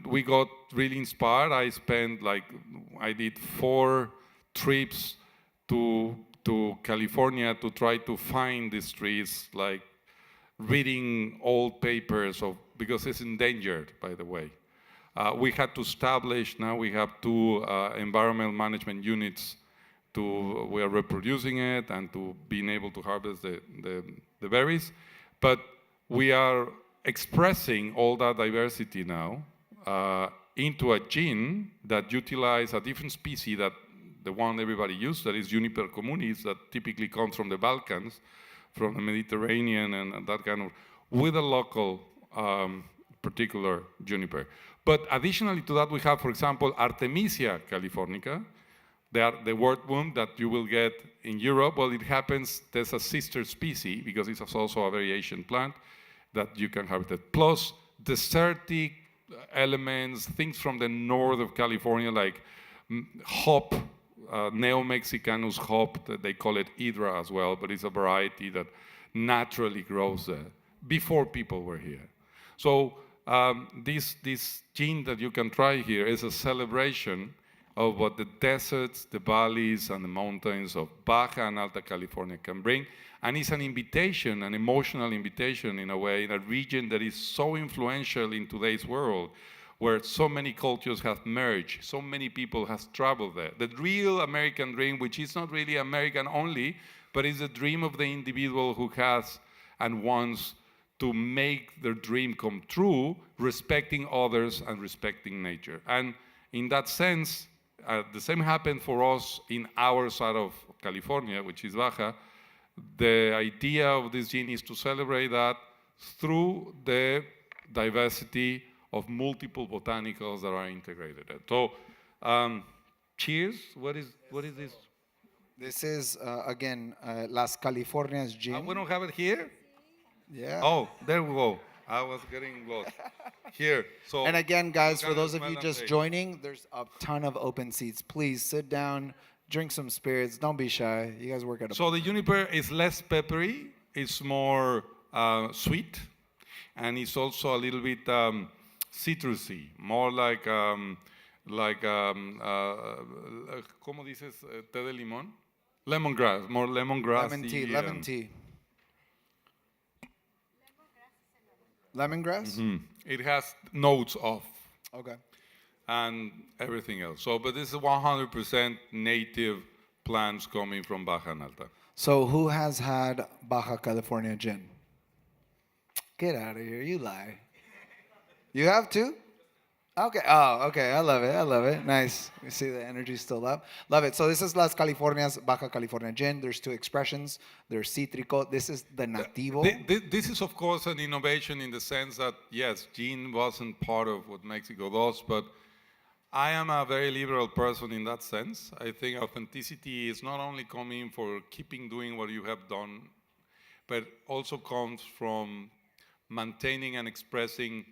we got really inspired. I did 4 trips to California to try to find these trees, like reading old papers because it's endangered, by the way. We had to establish, now we have 2 environmental management units we are reproducing it and to being able to harvest the berries. But we are expressing all that diversity now into a gin that utilize a different species that the one everybody uses, that is Juniper communis, that typically comes from the Balkans, from the Mediterranean and that kind of, with a local particular juniper. But additionally to that, we have, for example, Artemisia californica, the wordworm that you will get in Europe. Well, it happens, there's a sister species, because it's also a variation plant that you can harvest. Plus desertic elements, things from the north of California, like hop Neo-Mexicanus hop, that they call it Hydra as well, but it's a variety that naturally grows there before people were here. So this gin that you can try here is a celebration of what the deserts, the valleys, and the mountains of Baja and Alta California can bring. And it's an invitation, an emotional invitation in a way, in a region that is so influential in today's world, where so many cultures have merged, so many people have traveled there. The real American dream, which is not really American only, but is the dream of the individual who has and wants to make their dream come true, respecting others and respecting nature. And in that sense, the same happened for us in our side of California, which is Baja. The idea of this gin is to celebrate that through the diversity of multiple botanicals that are integrated. So, cheers. What is this? This is, again, Las Californias gin. We don't have it here? Yeah. Oh, there we go. I was getting lost. Here. So. And again, guys, you for can those of smell you and just taste. joining, there's a ton of open seats. Please sit down, drink some spirits. Don't be shy. You guys work at a... So the juniper is less peppery. It's more sweet. And it's also a little bit citrusy. More like, ¿cómo dices? Té de limón? Lemongrass. More lemongrass. lemon tea. Lemongrass? It has notes of Okay. and everything else. So, but this is 100% native plants coming from Baja and Alta. So who has had Baja California gin? Get out of here. You lie. You have too? Okay. Oh, okay. I love it. I love it. Nice. You see the energy's still up. Love it. So this is Las Californias Baja California gin. There's two expressions. There's cítrico. This is the nativo. This is, of course, an innovation in the sense that, yes, gin wasn't part of what Mexico does, but I am a very liberal person in that sense. I think authenticity is not only coming for keeping doing what you have done, but also comes from maintaining and expressing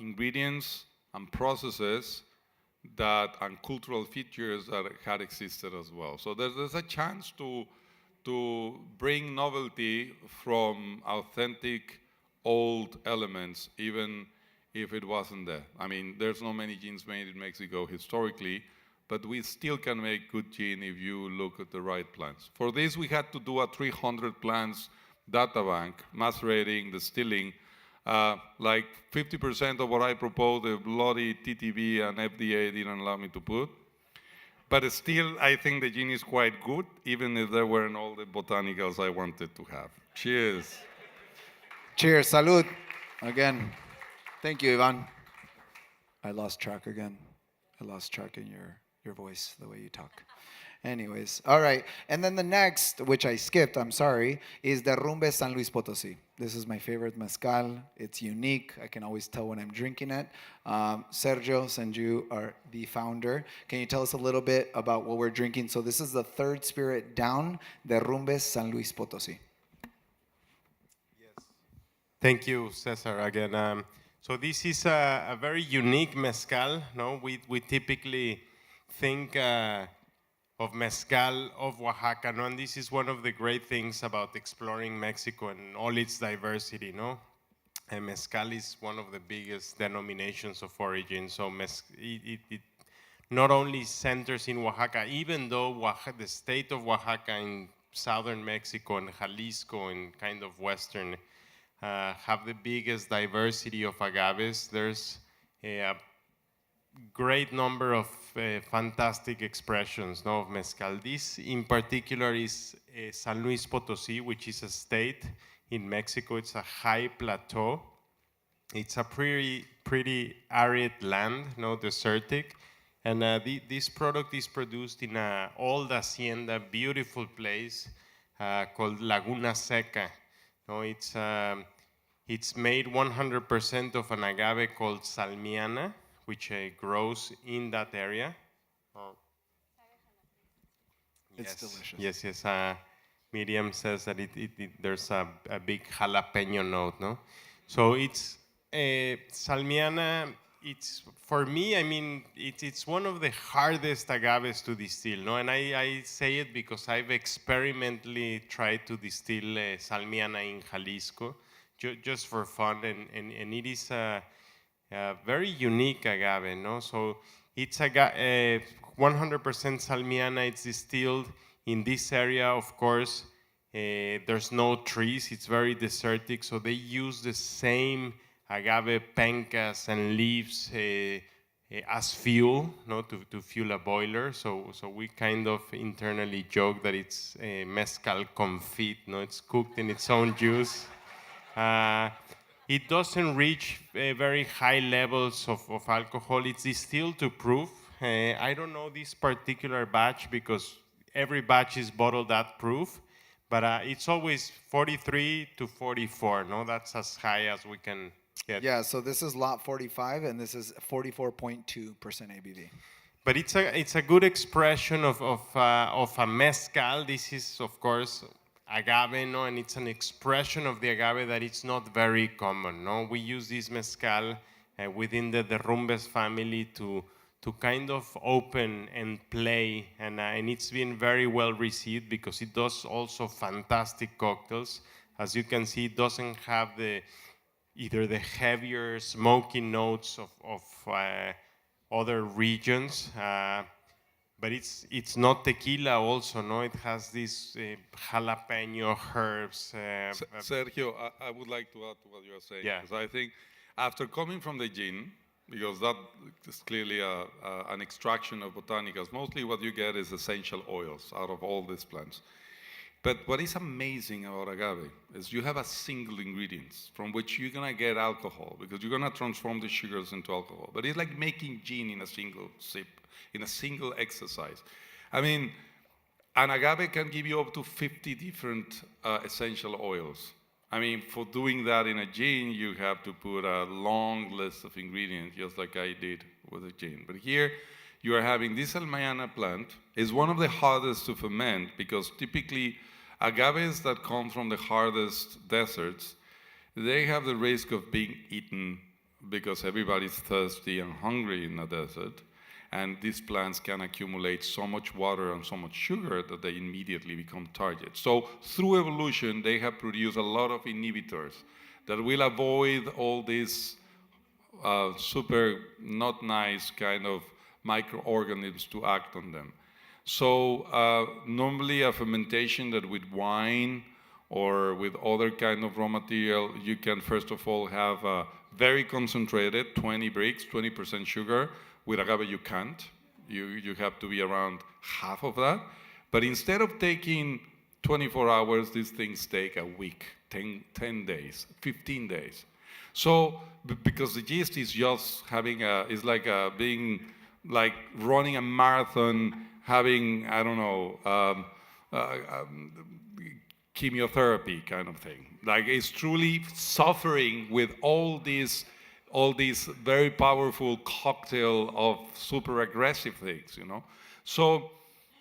ingredients and processes and cultural features that had existed as well. So there's a chance to bring novelty from authentic old elements, even if it wasn't there. I mean, there's not many gins made in Mexico historically, but we still can make good gin if you look at the right plants. For this, we had to do a 300 plants data bank, macerating, distilling. Like 50% of what I proposed, the bloody TTB and FDA didn't allow me to put. But still, I think the gin is quite good, even if there weren't all the botanicals I wanted to have. Cheers. Cheers. Salud. Again. Thank you, Ivan. I lost track again. I lost track in your voice, the way you talk. Anyways, all right. And then the next, which I skipped, I'm sorry, is Derrumbe San Luis Potosí. This is my favorite mezcal. It's unique. I can always tell when I'm drinking it. Sergio, since you are the founder, can you tell us a little bit about what we're drinking? So this is the third spirit down, Derrumbe San Luis Potosí. Yes. Thank you, Cesar, again. So this is a very unique mezcal. No, we typically think of mezcal of Oaxaca, no? And this is one of the great things about exploring Mexico and all its diversity, no? And mezcal is one of the biggest denominations of origin. So it not only centers in Oaxaca, even though the state of Oaxaca in southern Mexico and Jalisco and kind of western have the biggest diversity of agaves. There's a great number of fantastic expressions, no, of mezcal. This in particular is San Luis Potosí, which is a state in Mexico. It's a high plateau. It's a pretty arid land, no, desertic. And this product is produced in an old hacienda, beautiful place called Laguna Seca. No, it's made 100% of an agave called Salmiana, which grows in that area. Oh. It's delicious. Yes. Miriam says that there's a big jalapeno note, no? So it's Salmiana it's for me. I mean, it's one of the hardest agaves to distill, no? And I say it because I've experimentally tried to distill Salmiana in Jalisco, just for fun, and it is a very unique agave, no? So it's 100% Salmiana. It's distilled in this area, of course. There's no trees. It's very desertic, so they use the same agave pencas and leaves as fuel, no, to fuel a boiler. So we kind of internally joke that it's mezcal confit, no, it's cooked in its own juice. It doesn't reach very high levels of alcohol. It's distilled to proof. I don't know this particular batch because every batch is bottled at proof, but it's always 43 to 44, no? That's as high as we can get. Yeah, so this is lot 45, and this is 44.2% ABV. But it's a good expression of a mezcal. This is, of course, agave, no, and it's an expression of the agave that it's not very common, no. We use this mezcal within the Derrumbes family to kind of open and play, and it's been very well received because it does also fantastic cocktails. As you can see, it doesn't have either the heavier smoky notes of other regions, but it's not tequila also, no? It has these jalapeno herbs. Sergio, I would like to add to what you are saying. Yeah. Because I think after coming from the gin, because that is clearly an extraction of botanicals, mostly what you get is essential oils out of all these plants. But what is amazing about agave is you have a single ingredient from which you're gonna get alcohol, because you're gonna transform the sugars into alcohol. But it's like making gin in a single sip, in a single exercise. I mean, an agave can give you up to 50 different essential oils. I mean, for doing that in a gin, you have to put a long list of ingredients, just like I did with a gin. But here, you are having this Almayana plant. Is one of the hardest to ferment because typically agaves that come from the hardest deserts, they have the risk of being eaten because everybody's thirsty and hungry in a desert. And these plants can accumulate so much water and so much sugar that they immediately become targets. So through evolution, they have produced a lot of inhibitors that will avoid all these super not nice kind of microorganisms to act on them. So normally a fermentation that with wine or with other kind of raw material, you can first of all have a very concentrated 20 bricks, 20% sugar. With agave, you can't. You have to be around half of that. But instead of taking 24 hours, these things take a week, 10 days, 15 days. So, because the yeast is just having it's like being like running a marathon, having, I don't know, chemotherapy kind of thing. Like it's truly suffering with all these very powerful cocktail of super aggressive things, you know? So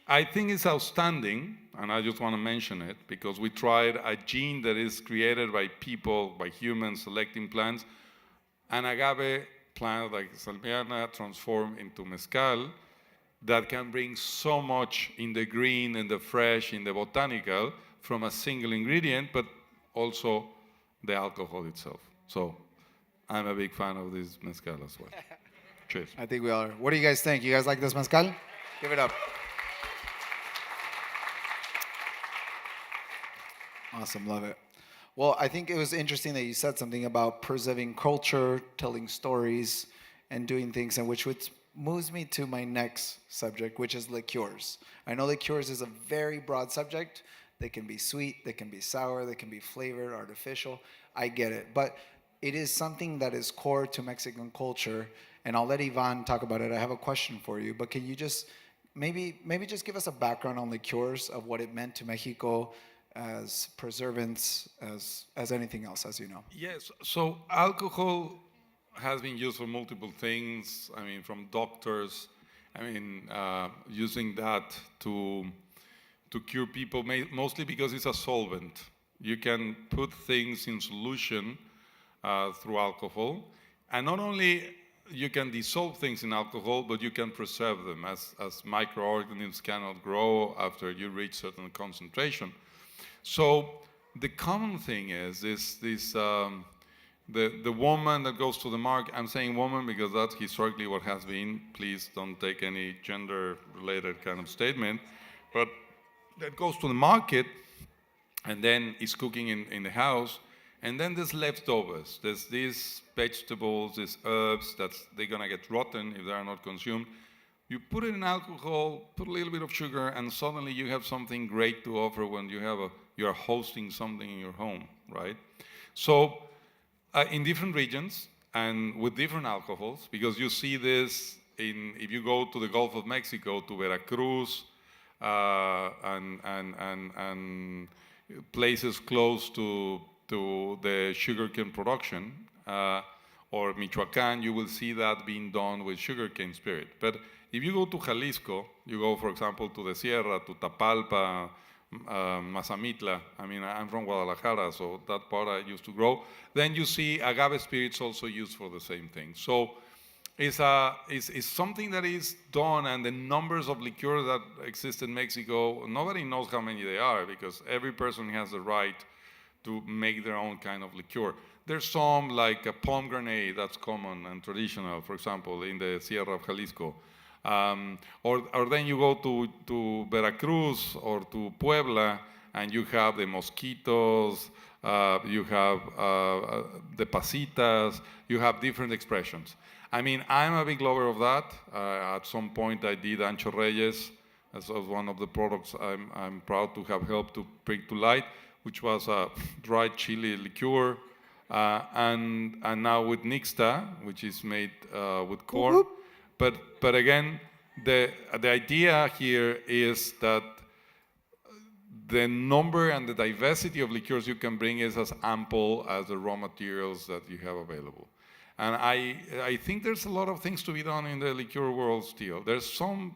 I think it's outstanding, and I just want to mention it, because we tried a gene that is created by people, by humans selecting plants, an agave plant like Salmiana transformed into mezcal that can bring so much in the green, in the fresh, in the botanical from a single ingredient, but also the alcohol itself. So I'm a big fan of this mezcal as well. Cheers. I think we are. What do you guys think? You guys like this mezcal? Give it up. Awesome, love it. Well, I think it was interesting that you said something about preserving culture, telling stories, and doing things, and which moves me to my next subject, which is liqueurs. I know liqueurs is a very broad subject. They can be sweet, they can be sour, they can be flavored, artificial. I get it. But it is something that is core to Mexican culture, and I'll let Ivan talk about it. I have a question for you, but can you just maybe just give us a background on liqueurs of what it meant to Mexico as preservants, as anything else, as you know? Yes, so alcohol has been used for multiple things. I mean, from doctors, using that to cure people, mostly because it's a solvent. You can put things in solution through alcohol, and not only you can dissolve things in alcohol, but you can preserve them as microorganisms cannot grow after you reach certain concentration. So the common thing is the woman that goes to the market. I'm saying woman because that's historically what has been. Please don't take any gender-related kind of statement, but that goes to the market and then is cooking in the house, and then there's leftovers. There's these vegetables, these herbs they're gonna get rotten if they are not consumed. You put it in alcohol, put a little bit of sugar, and suddenly you have something great to offer when you're hosting something in your home, right? So in different regions and with different alcohols, because you see this if you go to the Gulf of Mexico, to Veracruz, and places close to the sugarcane production, or Michoacán, you will see that being done with sugarcane spirit. But if you go to Jalisco, you go, for example, to the Sierra, to Tapalpa, Mazamitla. I mean, I'm from Guadalajara, so that part I used to grow. Then you see agave spirits also used for the same thing. So it's something that is done, and the numbers of liqueurs that exist in Mexico, nobody knows how many they are, because every person has the right to make their own kind of liqueur. There's some like a pomegranate that's common and traditional, for example, in the Sierra of Jalisco. Or then you go to Veracruz or to Puebla, and you have the mosquitos, you have the pasitas, you have different expressions. I mean, I'm a big lover of that. At some point I did Ancho Reyes as one of the products I'm proud to have helped to bring to light, which was a dried chili liqueur, and now with Nixta, which is made with corn. But again, the idea here is that the number and the diversity of liqueurs you can bring is as ample as the raw materials that you have available. And I think there's a lot of things to be done in the liqueur world still. There's some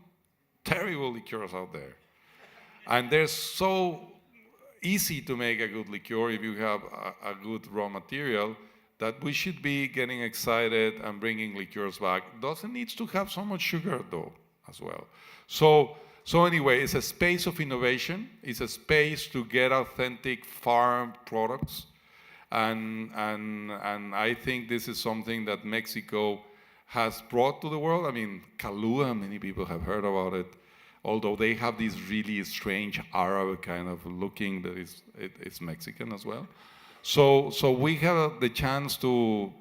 terrible liqueurs out there. And they're so easy to make a good liqueur if you have a good raw material, that we should be getting excited and bringing liqueurs back. Doesn't need to have so much sugar though, as well. So anyway, it's a space of innovation. It's a space to get authentic farm products. And I think this is something that Mexico has brought to the world. I mean, Kahlua, many people have heard about it, although they have this really strange Arab kind of looking that it's Mexican as well. So we have the chance to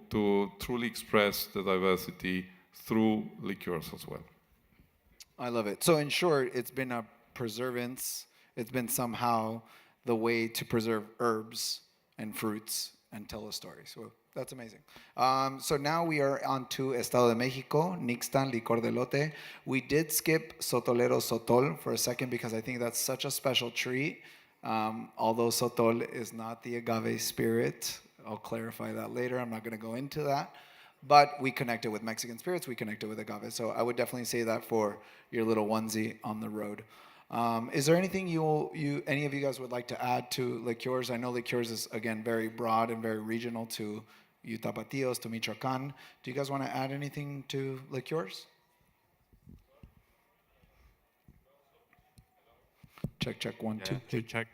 truly express the diversity through liqueurs as well. I love it. So in short, it's been a preservance. It's been somehow the way to preserve herbs and fruits and tell a story. So that's amazing. So now we are on to Estado de Mexico, Nixtan, Licor de Lote. We did skip Sotolero Sotol for a second because I think that's such a special treat. Although Sotol is not the agave spirit. I'll clarify that later. I'm not going to go into that. But we connect it with Mexican spirits. We connect it with agave. So I would definitely say that for your little onesie on the road. Is there anything any of you guys would like to add to liqueurs? I know liqueurs is, again, very broad and very regional to you Tapatíos, to Michoacán. Do you guys want to add anything to liqueurs? Check, 1, 2. Check.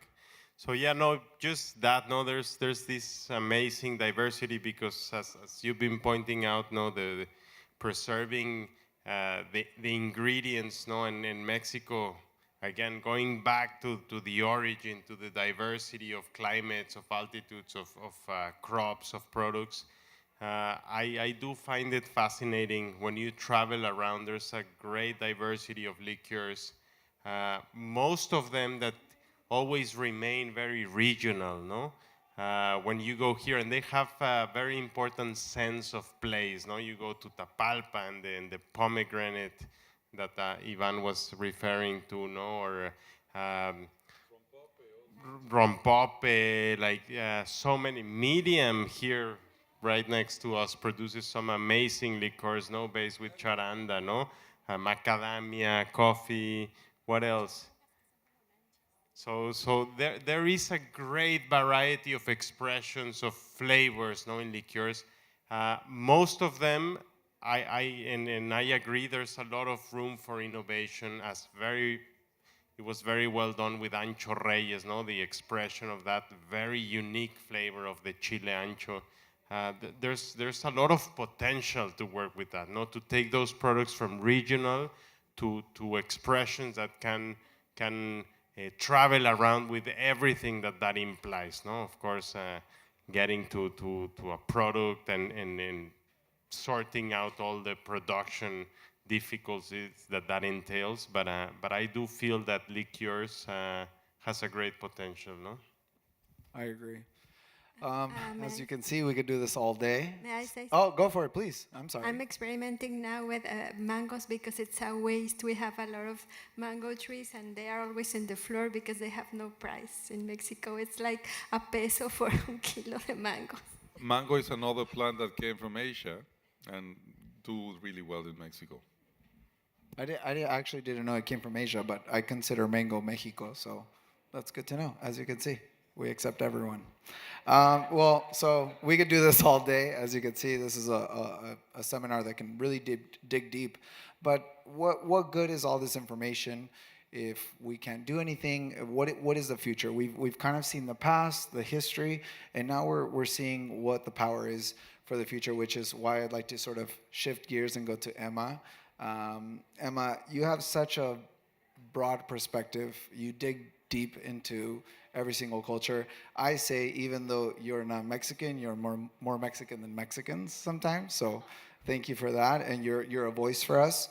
So yeah, no, just that. No, there's this amazing diversity because as you've been pointing out, no, the preserving the ingredients, no, and in Mexico, again, going back to the origin, to the diversity of climates, of altitudes, of crops, of products. I do find it fascinating when you travel around. There's a great diversity of liqueurs. Most of them that always remain very regional, no? When you go here, and they have a very important sense of place, no? You go to Tapalpa and the pomegranate that Ivan was referring to, no? Or Rompope, like so many. Medium here, right next to us, produces some amazing liqueurs, no? Based with Charanda, no? Macadamia, coffee. What else? So there is a great variety of expressions of flavors, no, in liqueurs. Most of them and I agree. There's a lot of room for innovation. It was very well done with Ancho Reyes, no? The expression of that very unique flavor of the Chile ancho. There's a lot of potential to work with that, no? To take those products from regional to expressions that can travel around with everything that implies, no? Of course, getting to a product and sorting out all the production difficulties that entails, but I do feel that liqueurs has a great potential, no? I agree. May As I- you can see, we could do this all day. May I say Oh, go for it, please. I'm sorry. I'm experimenting now with mangoes because it's a waste. We have a lot of mango trees and they are always in the floor because they have no price. In Mexico, it's like $1 for 1 kilo de mangoes. Mango is another plant that came from Asia and do really well in Mexico. Actually didn't know it came from Asia, but I consider mango Mexico, so that's good to know. As you can see, we accept everyone. Well, so we could do this all day. As you can see, this is a seminar that can really dig deep. But what good is all this information if we can't do anything? What is the future? We've kind of seen the past, the history, and now we're seeing what the power is for the future, which is why I'd like to sort of shift gears and go to Emma. Emma, you have such a broad perspective. You dig deep into every single culture. I say, even though you're not Mexican, you're more Mexican than Mexicans sometimes. So thank you for that, and you're a voice for us.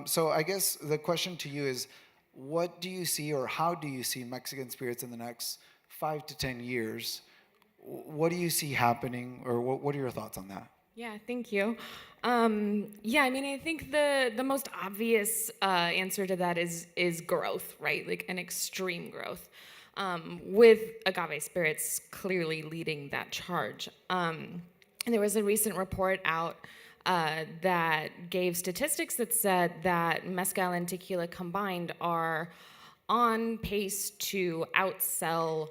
So I guess the question to you is, what do you see, or how do you see Mexican spirits in the next 5 to 10 years? What do you see happening, or what are your thoughts on that? Yeah, thank you. Yeah, I mean, I think the most obvious answer to that is growth, right? Like an extreme growth, with agave spirits clearly leading that charge. And there was a recent report out that gave statistics that said that mezcal and tequila combined are on pace to outsell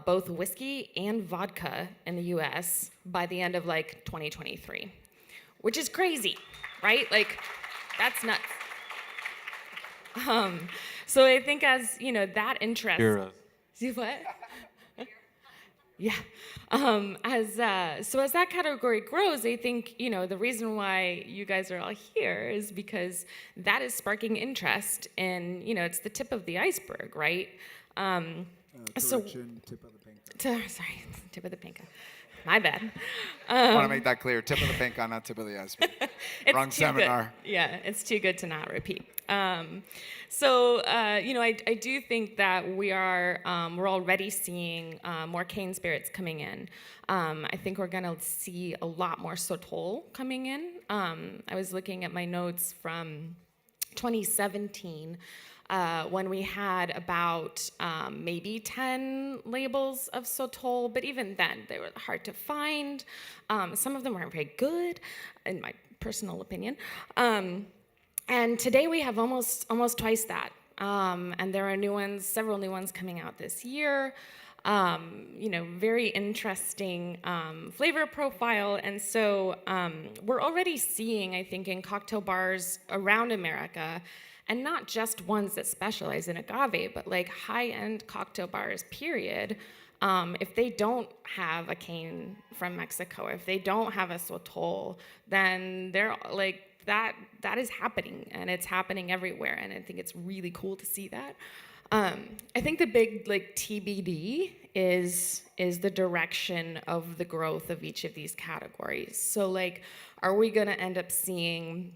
both whiskey and vodka in the US by the end of like 2023, which is crazy, right? Like, that's nuts. So I think as, you know, that interest. Hear us. See what? Yeah. As that category grows, I think, you know, the reason why you guys are all here is because that is sparking interest in, you know, it's the tip of the iceberg, right? Correction, tip of the penca. Sorry, tip of the penca. My bad. I want to make that clear. Tip of the penca, not tip of the iceberg. It's Wrong too seminar. Good. Yeah, it's too good to not repeat. You know, I do think that we're already seeing more cane spirits coming in. I think we're gonna see a lot more Sotol coming in. I was looking at my notes from 2017. When we had about maybe 10 labels of Sotol, but even then, they were hard to find. Some of them weren't very good, in my personal opinion. And today we have almost twice that. And there are new ones, several new ones coming out this year. You know, very interesting flavor profile. And so we're already seeing, I think, in cocktail bars around America, and not just ones that specialize in agave, but like high-end cocktail bars, period. If they don't have a cane from Mexico, if they don't have a Sotol, then they're like, that is happening, and it's happening everywhere, and I think it's really cool to see that. I think the big like TBD is the direction of the growth of each of these categories. So like, are we gonna end up seeing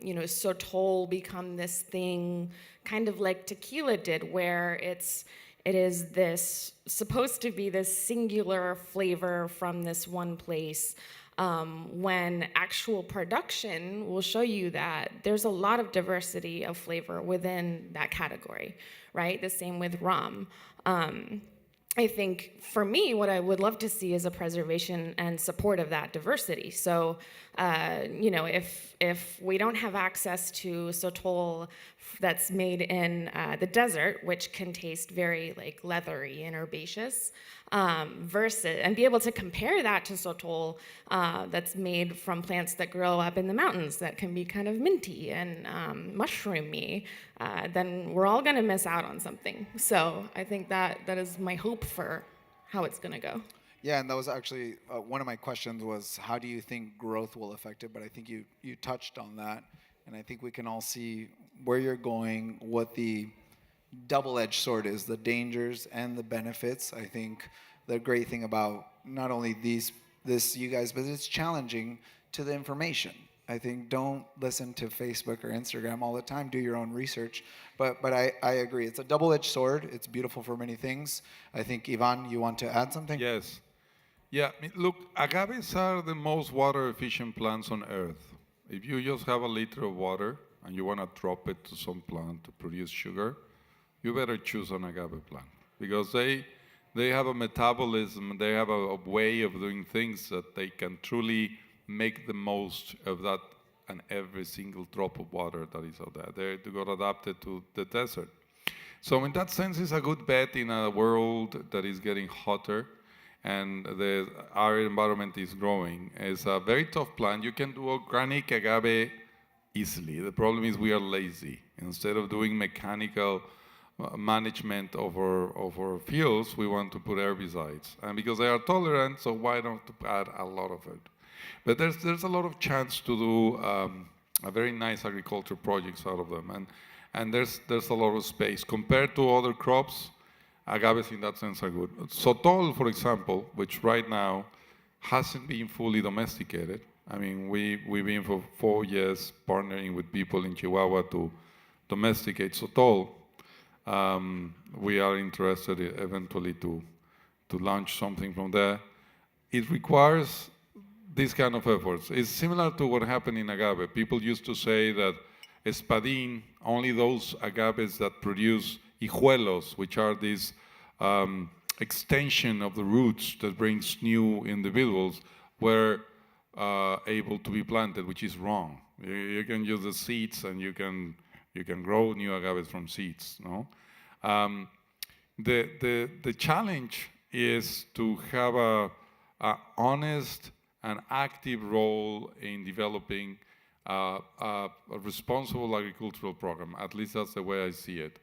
you know, Sotol become this thing, kind of like tequila did, where it is this supposed to be this singular flavor from this one place, when actual production will show you that there's a lot of diversity of flavor within that category, right? The same with rum. I think for me, what I would love to see is a preservation and support of that diversity. So, you know, if we don't have access to Sotol that's made in the desert, which can taste very like leathery and herbaceous, versus and be able to compare that to sotol that's made from plants that grow up in the mountains that can be kind of minty and mushroomy, then we're all going to miss out on something. So I think that is my hope for how it's going to go. Yeah, and that was actually one of my questions was how do you think growth will affect it? But I think you touched on that, and I think we can all see where you're going, what the double-edged sword is, the dangers and the benefits. I think the great thing about not only this you guys, but it's challenging to the information. I think don't listen to Facebook or Instagram all the time. Do your own research. But I agree. It's a double-edged sword. It's beautiful for many things. I think, Ivan, you want to add something? Yes. Yeah, look, agaves are the most water-efficient plants on Earth. If you just have a liter of water and you want to drop it to some plant to produce sugar, you better choose an agave plant because they have a metabolism, they have a way of doing things that they can truly make the most of that and every single drop of water that is out there. They got adapted to the desert. So in that sense, it's a good bet in a world that is getting hotter and our environment is growing. It's a very tough plant. You can do organic agave easily. The problem is we are lazy. Instead of doing mechanical management of our fields, we want to put herbicides. And because they are tolerant, so why not add a lot of it? But there's a lot of chance to do a very nice agriculture projects out of them. And there's a lot of space. Compared to other crops, agaves in that sense are good. Sotol, for example, which right now hasn't been fully domesticated. I mean, we've been for 4 years partnering with people in Chihuahua to domesticate sotol. We are interested eventually to launch something from there. It requires these kind of efforts. It's similar to what happened in agave. People used to say that espadín, only those agaves that produce hijuelos, which are these extension of the roots that brings new individuals, were able to be planted, which is wrong. You can use the seeds and you can grow new agaves from seeds. No, the challenge is to have a honest and active role in developing a responsible agricultural program. At least that's the way I see it.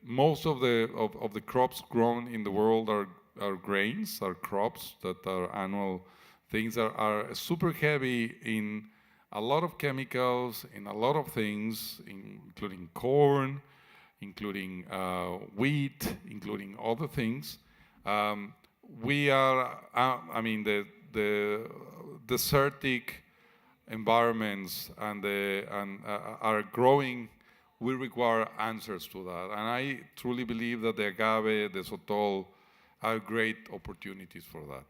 Most of the crops grown in the world are grains, are crops that are annual things that are super heavy in a lot of chemicals, in a lot of things, including corn, including wheat, including other things. We are, I mean, the desertic environments and are growing will require answers to that. And I truly believe that the agave, the sotol, are great opportunities for that.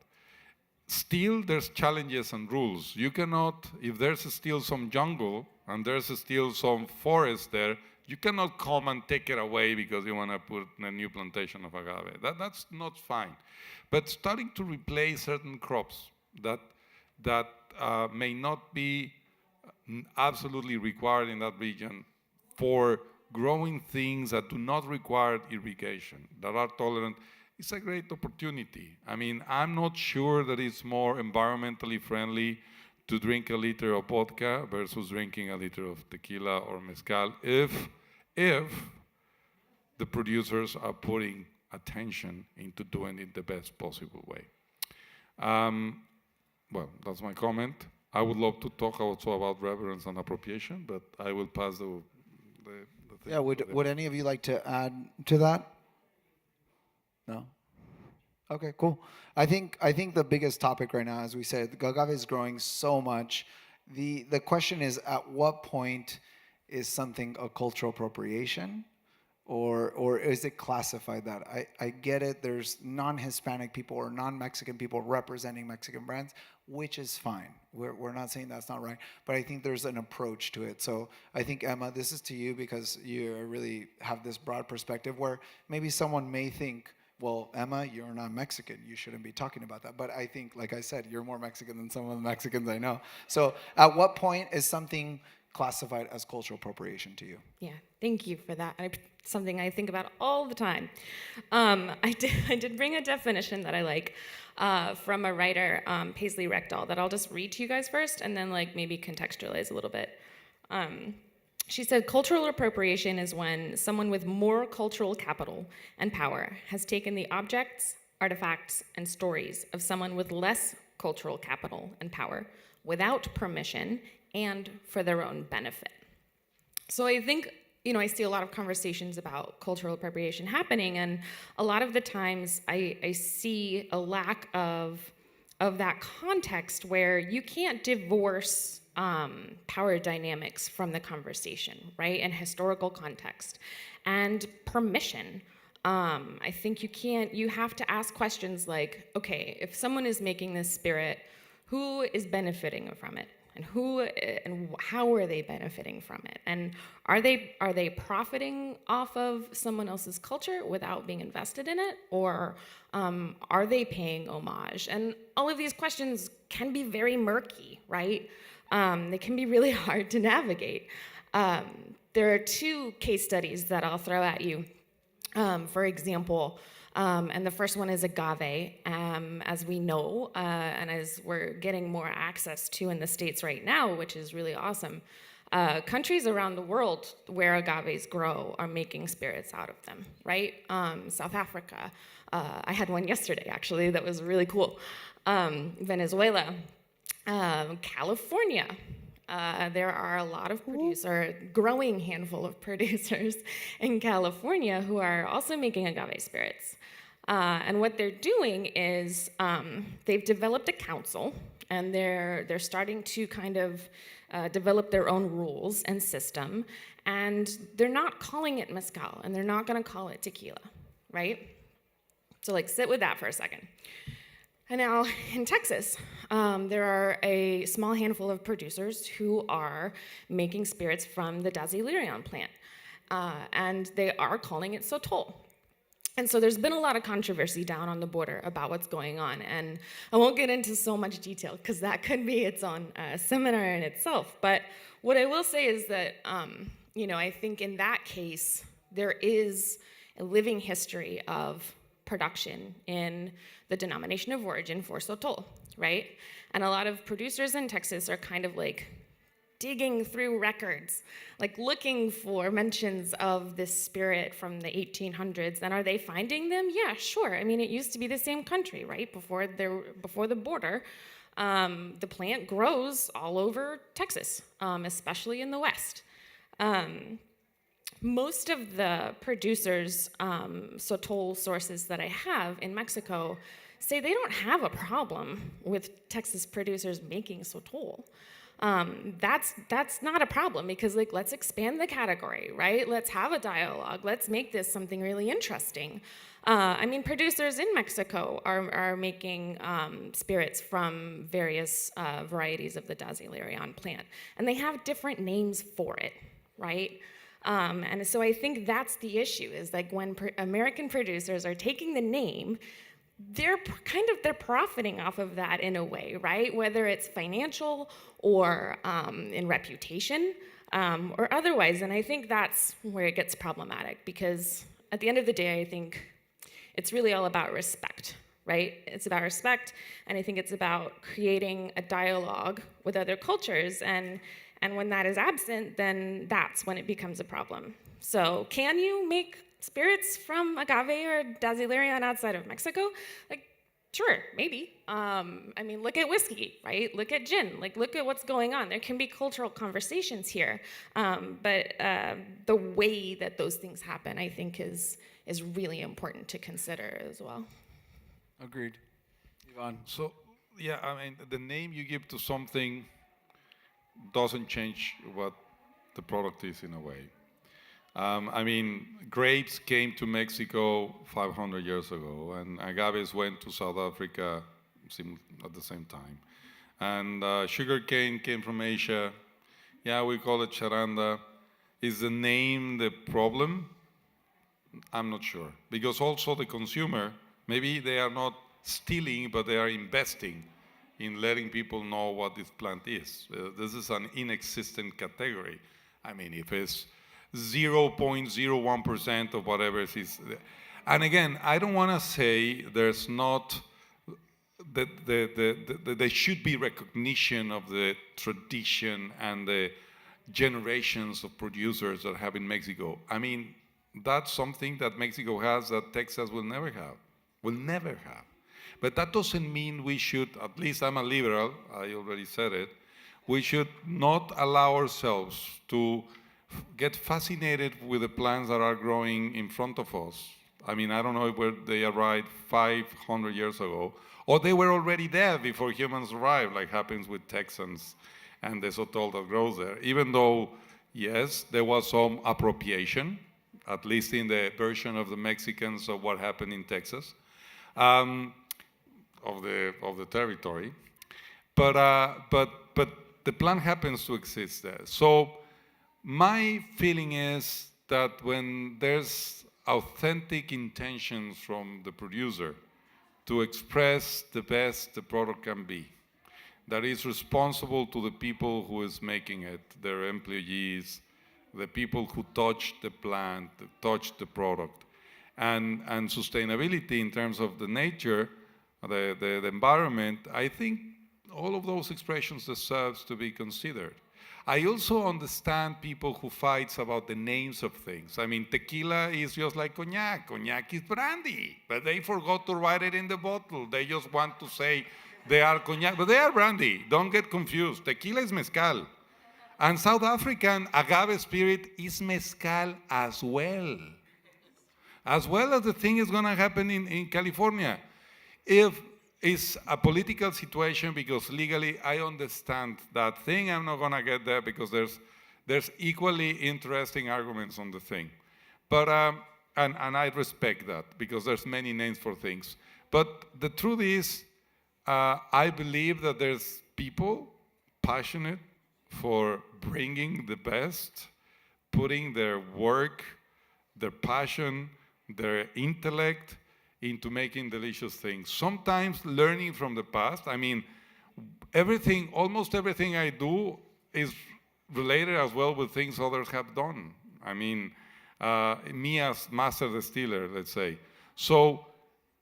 Still, there's challenges and rules. You cannot, if there's still some jungle and there's still some forest there, you cannot come and take it away because you want to put a new plantation of agave. That's not fine. But starting to replace certain crops that may not be absolutely required in that region for growing things that do not require irrigation, that are tolerant, it's a great opportunity. I mean, I'm not sure that it's more environmentally friendly to drink a liter of vodka versus drinking a liter of tequila or mezcal if the producers are putting attention into doing it the best possible way. Well, that's my comment. I would love to talk also about reverence and appropriation, but I will pass the thing. Yeah, would any of you like to add to that? No? Okay, cool. I think the biggest topic right now, as we said, the agave is growing so much. The question is, at what point is something a cultural appropriation? Or is it classified that? I get it, there's non-Hispanic people or non-Mexican people representing Mexican brands, which is fine. We're not saying that's not right, but I think there's an approach to it. So I think, Emma, this is to you because you really have this broad perspective where maybe someone may think, well, Emma, you're not Mexican. You shouldn't be talking about that. But I think, like I said, you're more Mexican than some of the Mexicans I know. So at what point is something classified as cultural appropriation to you? Yeah, thank you for that. Something I think about all the time. I did bring a definition that I like from a writer, Paisley Rekdal, that I'll just read to you guys first, and then like maybe contextualize a little bit. She said, cultural appropriation is when someone with more cultural capital and power has taken the objects, artifacts, and stories of someone with less cultural capital and power without permission and for their own benefit. So I think, I see a lot of conversations about cultural appropriation happening, and a lot of the times I see a lack of that context where you can't divorce power dynamics from the conversation, right? And historical context and permission. I think you have to ask questions like, okay, if someone is making this spirit, who is benefiting from it? And how are they benefiting from it? And are they profiting off of someone else's culture without being invested in it? Or are they paying homage? And all of these questions can be very murky, right? They can be really hard to navigate. There are two case studies that I'll throw at you. For example, and the first one is agave, as we know, and as we're getting more access to in the States right now, which is really awesome. Countries around the world where agaves grow are making spirits out of them, right? South Africa, I had one yesterday, actually, that was really cool. Venezuela, California. There are a lot of growing handful of producers in California who are also making agave spirits. And what they're doing is they've developed a council, and they're starting to kind of develop their own rules and system, and they're not calling it mezcal, and they're not going to call it tequila, right? So like sit with that for a second. And now in Texas, there are a small handful of producers who are making spirits from the distillates plant, and they are calling it Sotol. And so there's been a lot of controversy down on the border about what's going on, and I won't get into so much detail because that could be its own seminar in itself. But what I will say is that, I think in that case, there is a living history of production in the denomination of origin for Sotol, right? And a lot of producers in Texas are kind of like digging through records, like looking for mentions of this spirit from the 1800s. And are they finding them? Yeah, sure. I mean, it used to be the same country, right? Before the border, the plant grows all over Texas, especially in the West. Most of the producers, Sotol sources that I have in Mexico, say they don't have a problem with Texas producers making Sotol. That's not a problem because let's expand the category, right? Let's have a dialogue. Let's make this something really interesting. Producers in Mexico are making spirits from various varieties of the distillates plant, and they have different names for it, right? And so I think that's the issue, is like when American producers are taking the name, they're profiting off of that in a way, right? Whether it's financial or in reputation or otherwise. And I think that's where it gets problematic, because at the end of the day, I think it's really all about respect, right? It's about respect, and I think it's about creating a dialogue with other cultures, and when that is absent, then that's when it becomes a problem. So can you make spirits from agave or distillates outside of Mexico? Sure, maybe. Look at whiskey, right? Look at gin. Look at what's going on. There can be cultural conversations here, but the way that those things happen, I think, is really important to consider as well. Agreed. Ivan. So, the name you give to something doesn't change what the product is in a way. Grapes came to Mexico 500 years ago, and agaves went to South Africa at the same time. And sugarcane came from Asia. Yeah, we call it Charanda. Is the name the problem? I'm not sure. Because also the consumer, maybe they are not stealing, but they are investing in letting people know what this plant is. This is an inexistent category. I mean, if it's 0.01% of whatever it is. And again, I don't want to say there's not, that there should be recognition of the tradition and the generations of producers that have in Mexico. I mean, that's something that Mexico has that Texas will never have. But that doesn't mean we should, at least I'm a liberal, I already said it, we should not allow ourselves to get fascinated with the plants that are growing in front of us. I mean, I don't know where they arrived 500 years ago, or they were already there before humans arrived, like happens with Texans and the Sotol that grows there. Even though, yes, there was some appropriation, at least in the version of the Mexicans of what happened in Texas, of the territory. But the plant happens to exist there. So my feeling is that when there's authentic intentions from the producer to express the best the product can be, that is responsible to the people who is making it, their employees, the people who touch the plant, touch the product, and sustainability in terms of the nature, the environment, I think all of those expressions deserves to be considered. I also understand people who fight about the names of things. I mean, tequila is just like cognac. Cognac is brandy, but they forgot to write it in the bottle. They just want to say they are cognac, but they are brandy. Don't get confused. Tequila is mezcal. And South African agave spirit is mezcal as well. As well as the thing is going to happen in California. If it's a political situation, because legally I understand that thing, I'm not going to get there because there's equally interesting arguments on the thing. But, and I respect that because there's many names for things. But the truth is, I believe that there's people passionate for bringing the best, putting their work, their passion, their intellect into making delicious things. Sometimes learning from the past. I mean, almost everything I do is related as well with things others have done. I mean, me as master distiller, let's say. So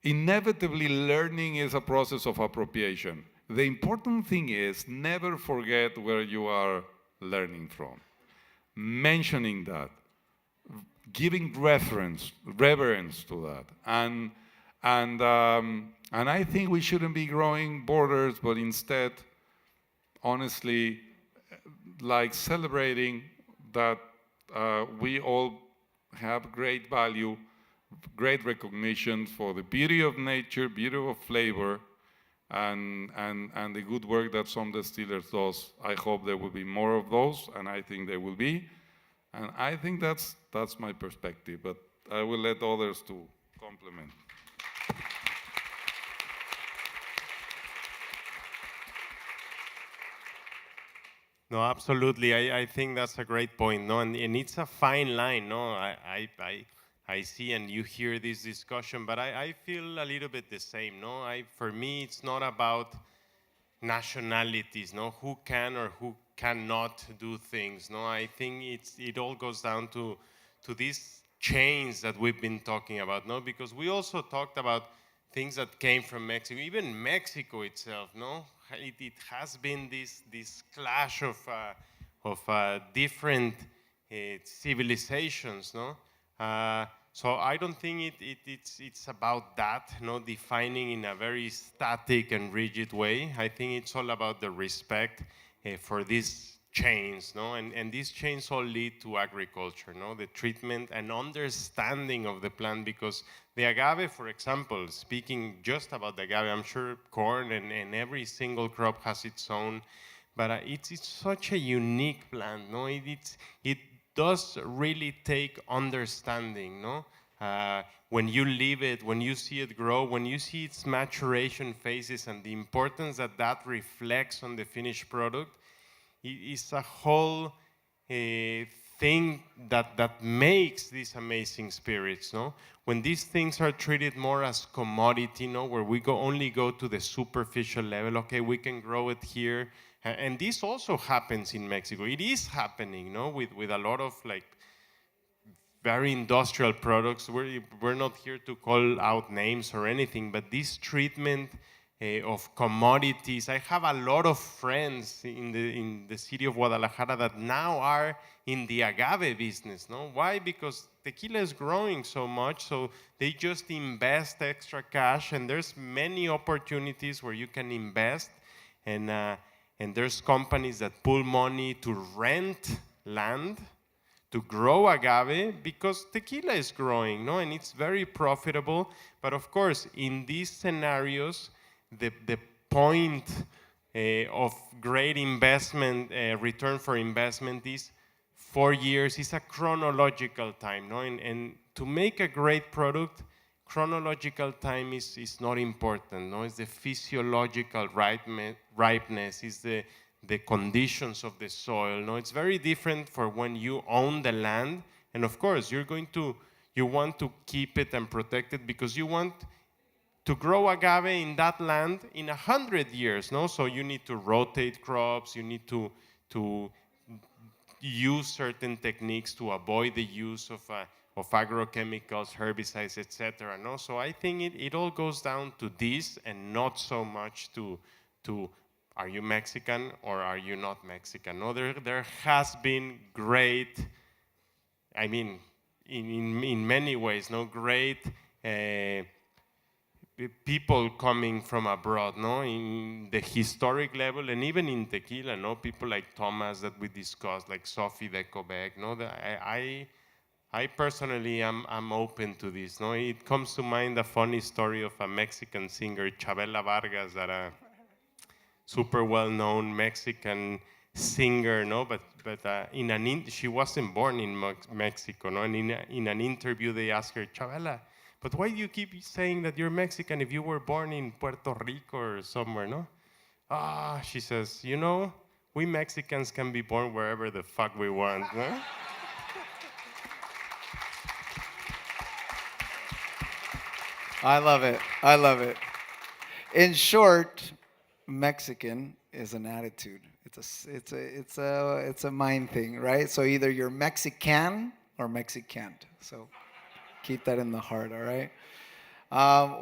inevitably learning is a process of appropriation. The important thing is never forget where you are learning from. Mentioning that, giving reverence to that, and I think we shouldn't be growing borders, but instead, honestly, like celebrating that we all have great value, great recognition for the beauty of nature, beauty of flavor, and the good work that some distillers does. I hope there will be more of those, and I think there will be. And I think that's my perspective, but I will let others to complement. No, absolutely. I think that's a great point. No, and it's a fine line. No, I see and you hear this discussion, but I feel a little bit the same. No, for me, it's not about nationalities. No, who can or who cannot do things. No, I think it all goes down to these chains that we've been talking about. No, because we also talked about things that came from Mexico, even Mexico itself. No, it has been this clash of different civilizations. No, so I don't think it's about that. No, defining in a very static and rigid way. I think it's all about the respect for these chains, no? And these chains all lead to agriculture, no? The treatment and understanding of the plant, because the agave, for example, speaking just about the agave, I'm sure corn and every single crop has its own, but it's such a unique plant, no? It does really take understanding, no? When you live it, when you see it grow, when you see its maturation phases and the importance that reflects on the finished product, it's a whole thing that makes these amazing spirits, no? When these things are treated more as commodity, no, where we only go to the superficial level, okay, we can grow it here, and this also happens in Mexico. It is happening, no, with a lot of like very industrial products. We're not here to call out names or anything, but this treatment of commodities. I have a lot of friends in the city of Guadalajara that now are in the agave business. No, why? Because tequila is growing so much, so they just invest extra cash, and there's many opportunities where you can invest, and there's companies that pull money to rent land to grow agave because tequila is growing, no, and it's very profitable. But of course, in these scenarios, the point of great investment, return for investment is 4 years. Is a chronological time, no? And to make a great product, chronological time is not important, no? It's the physiological ripeness, is the conditions of the soil, no? It's very different for when you own the land, and of course, you want to keep it and protect it because you want to grow agave in that land in 100 years, no? So you need to rotate crops, you need to use certain techniques to avoid the use of agrochemicals, herbicides, etc. No? So I think it all goes down to this and not so much to are you Mexican or are you not Mexican? No, there has been great, I mean, in many ways, no, great people coming from abroad, no, in the historic level, and even in tequila, no, people like Thomas that we discussed, like Sophie de Quebec, no, I personally am open to this, no. It comes to mind a funny story of a Mexican singer, Chabela Vargas, that a super well-known Mexican singer, no, but she wasn't born in Mexico, no, and in an interview they asked her, Chabela, but why do you keep saying that you're Mexican if you were born in Puerto Rico or somewhere, no? She says, you know, we Mexicans can be born wherever the fuck we want, no? I love it. I love it. In short, Mexican is an attitude. It's a mind thing, right? So either you're Mexican or Mexicant. So keep that in the heart, all right?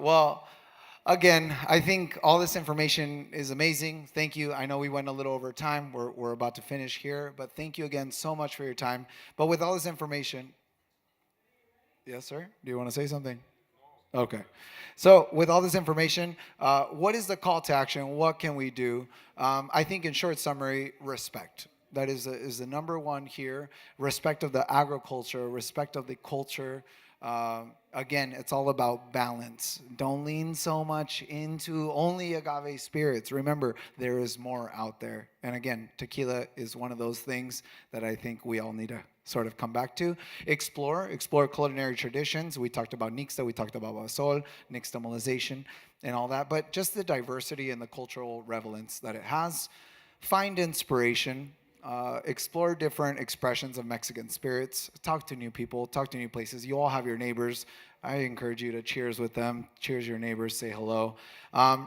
Well, again, I think all this information is amazing. Thank you. I know we went a little over time. We're about to finish here, but thank you again so much for your time. But with all this information, yes, sir? Do you want to say something? Okay. So with all this information, what is the call to action? What can we do? I think in short summary, respect. That is the number one here. Respect of the agriculture, respect of the culture. Again, it's all about balance. Don't lean so much into only agave spirits. Remember, there is more out there. And again, tequila is one of those things that I think we all need to sort of come back to. Explore culinary traditions. We talked about nixta, we talked about basol, nixtamalization, and all that. But just the diversity and the cultural relevance that it has. Find inspiration. Explore different expressions of Mexican spirits. Talk to new people. Talk to new places. You all have your neighbors. I encourage you to cheers with them. Cheers your neighbors. Say hello.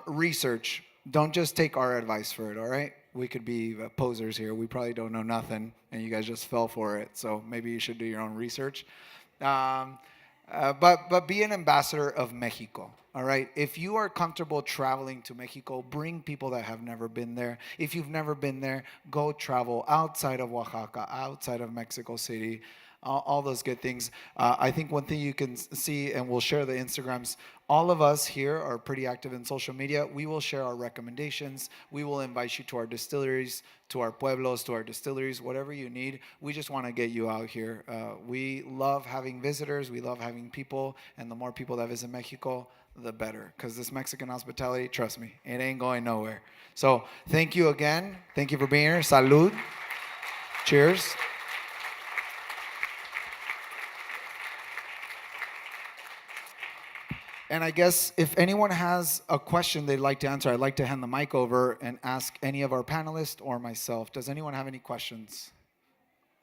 Research. Don't just take our advice for it, all right? We could be posers here. We probably don't know nothing, and you guys just fell for it. So maybe you should do your own research. But be an ambassador of Mexico, all right? If you are comfortable traveling to Mexico, bring people that have never been there. If you've never been there, go travel outside of Oaxaca, outside of Mexico City, all those good things. I think one thing you can see, and we'll share the Instagrams, all of us here are pretty active in social media. We will share our recommendations. We will invite you to our distilleries, to our pueblos, to our distilleries, whatever you need. We just want to get you out here. We love having visitors. We love having people. And the more people that visit Mexico, the better. Because this Mexican hospitality, trust me, it ain't going nowhere. So thank you again. Thank you for being here. Salud. Cheers. And I guess if anyone has a question they'd like to answer, I'd like to hand the mic over and ask any of our panelists or myself. Does anyone have any questions?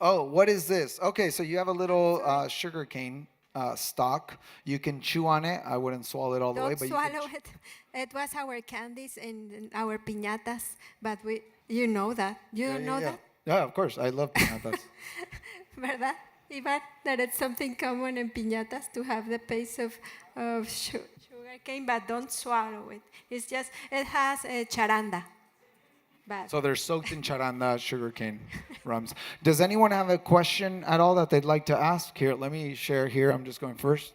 Oh, what is this? Okay, so you have a little sugar cane stalk. You can chew on it. I wouldn't swallow it all the way, Don't but you can swallow it. It was our candies and our piñatas, but you know that. You don't know that? Yeah, of course. I love piñatas. ¿Verdad, Ivan? That it's something common in piñatas to have the paste of sugar cane, but don't swallow it. It's just, it has a charanda. But So they're soaked in charanda sugarcane rums. Does anyone have a question at all that they'd like to ask? Here, let me share here. I'm just going first.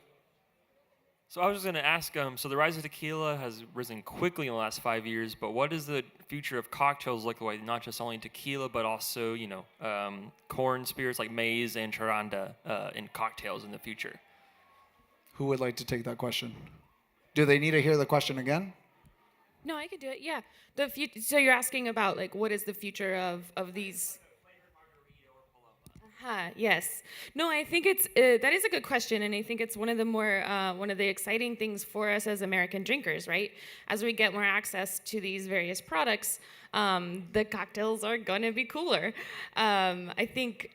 So I was just going to ask, so the rise of tequila has risen quickly in the last 5 years, but what does the future of cocktails look like? Not just only tequila, but also, corn spirits like maize and charanda in cocktails in the future. Who would like to take that question? Do they need to hear the question again? No, I could do it. Yeah. So you're asking about like what is the future of these? Yes. No, I think it's that is a good question, and I think it's one of the exciting things for us as American drinkers, right? As we get more access to these various products, the cocktails are gonna be cooler. I think.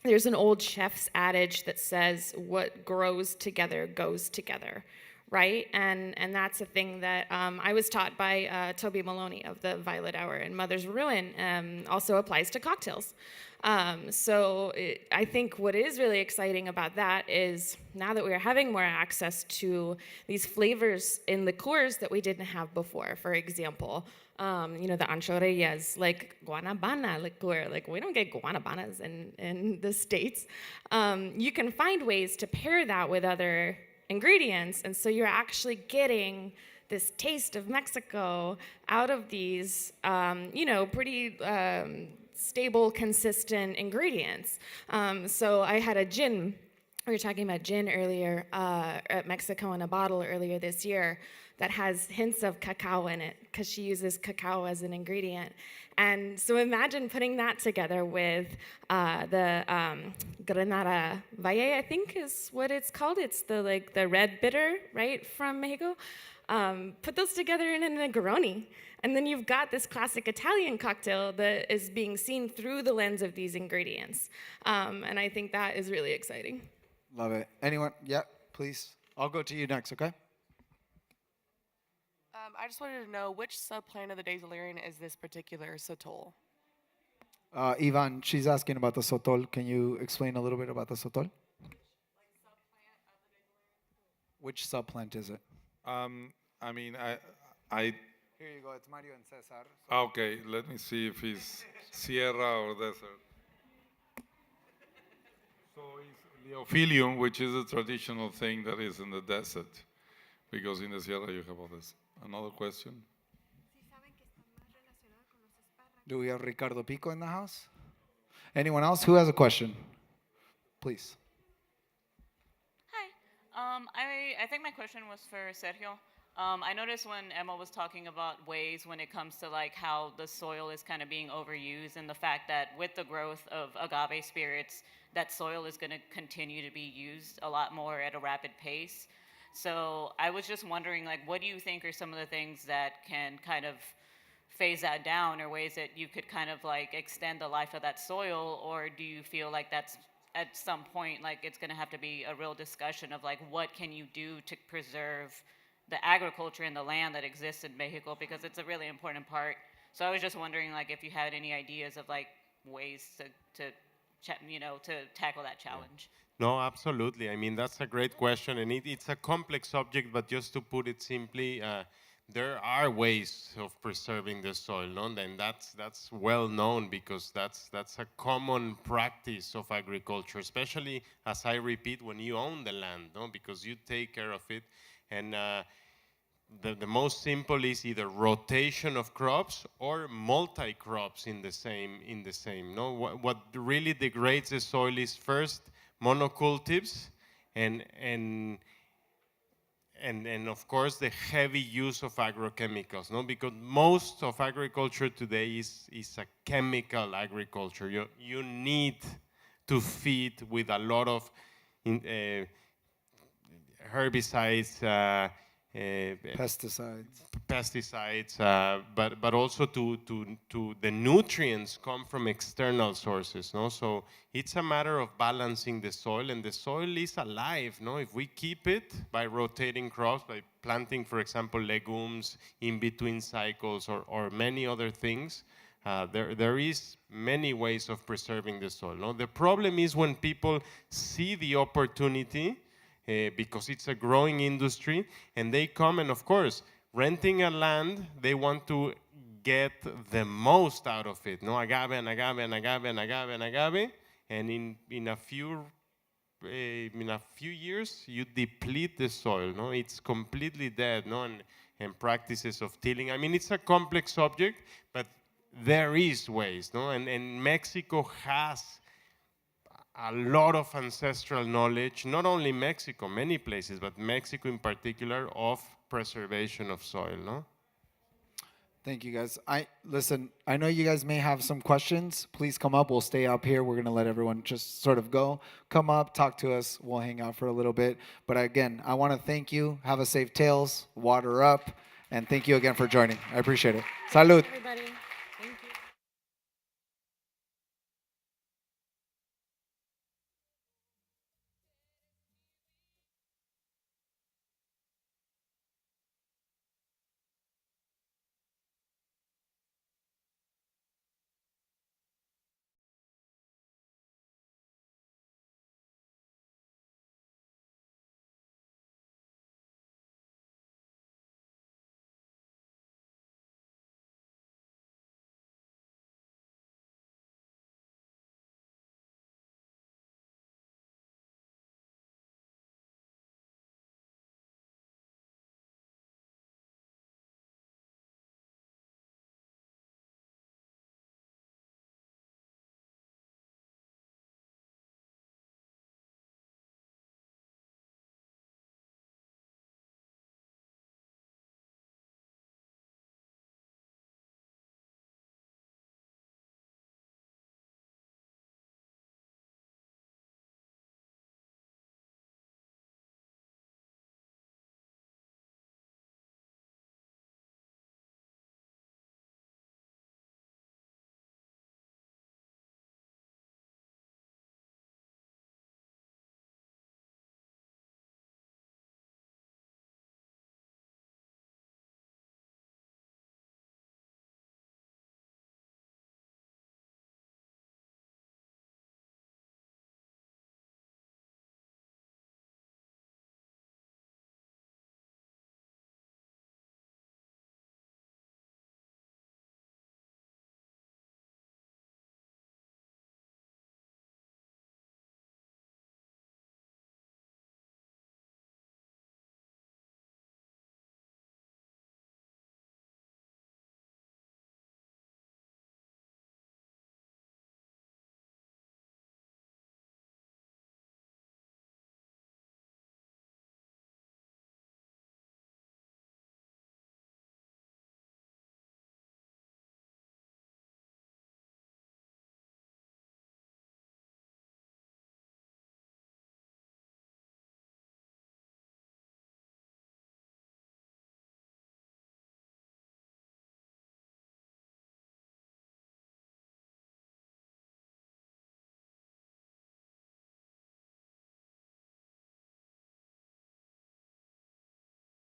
There's an old chef's adage that says, "What grows together goes together." Right? And that's a thing that I was taught by Toby Maloney of the Violet Hour and Mother's Ruin, also applies to cocktails. I think what is really exciting about that is now that we're having more access to these flavors in liqueurs that we didn't have before. For example, the anchorillas, like guanabana liqueur. Like, we don't get guanabanas in the States. You can find ways to pair that with other ingredients, and so you're actually getting this taste of Mexico out of these, pretty stable, consistent ingredients. So I had a gin. We were talking about gin earlier at Mexico in a bottle earlier this year that has hints of cacao in it because she uses cacao as an ingredient. And so imagine putting that together with the Granada Valle, I think is what it's called. It's the red bitter, right, from Mexico. Put those together in a Negroni. And then you've got this classic Italian cocktail that is being seen through the lens of these ingredients. And I think that is really exciting. Love it. Anyone? Yeah, please. I'll go to you next, okay? I just wanted to know which subplant of the Daisylarian is this particular Sotol? Ivan, she's asking about the Sotol. Can you explain a little bit about the Sotol? Which subplant is it? I Here you go. It's Mario and Cesar. okay, let me see if it's Sierra or desert. So it's Leophilium, which is a traditional thing that is in the desert, because in the Sierra you have all this. Another question? Do we have Ricardo Pico in the house? Anyone else? Who has a question? Please. Hi. I think my question was for Sergio. I noticed when Emma was talking about ways when it comes to like how the soil is kind of being overused, and the fact that with the growth of agave spirits, that soil is going to continue to be used a lot more at a rapid pace. So I was just wondering, like, what do you think are some of the things that can kind of phase that down, or ways that you could kind of like extend the life of that soil? Or do you feel like that's at some point, like, it's going to have to be a real discussion of like, what can you do to preserve the agriculture and the land that exists in Mexico, because it's a really important part. So I was just wondering, like, if you had any ideas of like ways to tackle that challenge. No, absolutely. I mean, that's a great question, and it's a complex subject, but just to put it simply, there are ways of preserving the soil, no? And that's well known, because that's a common practice of agriculture, especially, as I repeat, when you own the land, no? Because you take care of it, and the most simple is either rotation of crops or multi-crops in the same. No, what really degrades the soil is first monocultives, and of course the heavy use of agrochemicals, no? Because most of agriculture today is a chemical agriculture. You need to feed with a lot of herbicides, Pesticides. but also to the nutrients come from external sources, no? So it's a matter of balancing the soil, and the soil is alive, no? If we keep it by rotating crops, by planting, for example, legumes in between cycles or many other things, there is many ways of preserving the soil, no? The problem is when people see the opportunity, because it's a growing industry, and they come, and of course, renting a land, they want to get the most out of it, no? Agave and agave and agave and agave and agave, and in a few years, you deplete the soil, no? It's completely dead, no? And practices of tilling. I mean, it's a complex subject, but there is ways, no? And Mexico has a lot of ancestral knowledge, not only Mexico, many places, but Mexico in particular, of preservation of soil, no? Thank you, guys. Listen, I know you guys may have some questions. Please come up. We'll stay up here. We're going to let everyone just sort of go. Come up, talk to us. We'll hang out for a little bit. But again, I want to thank you. Have a safe tails. Water up. And thank you again for joining. I appreciate it. Salud. Everybody.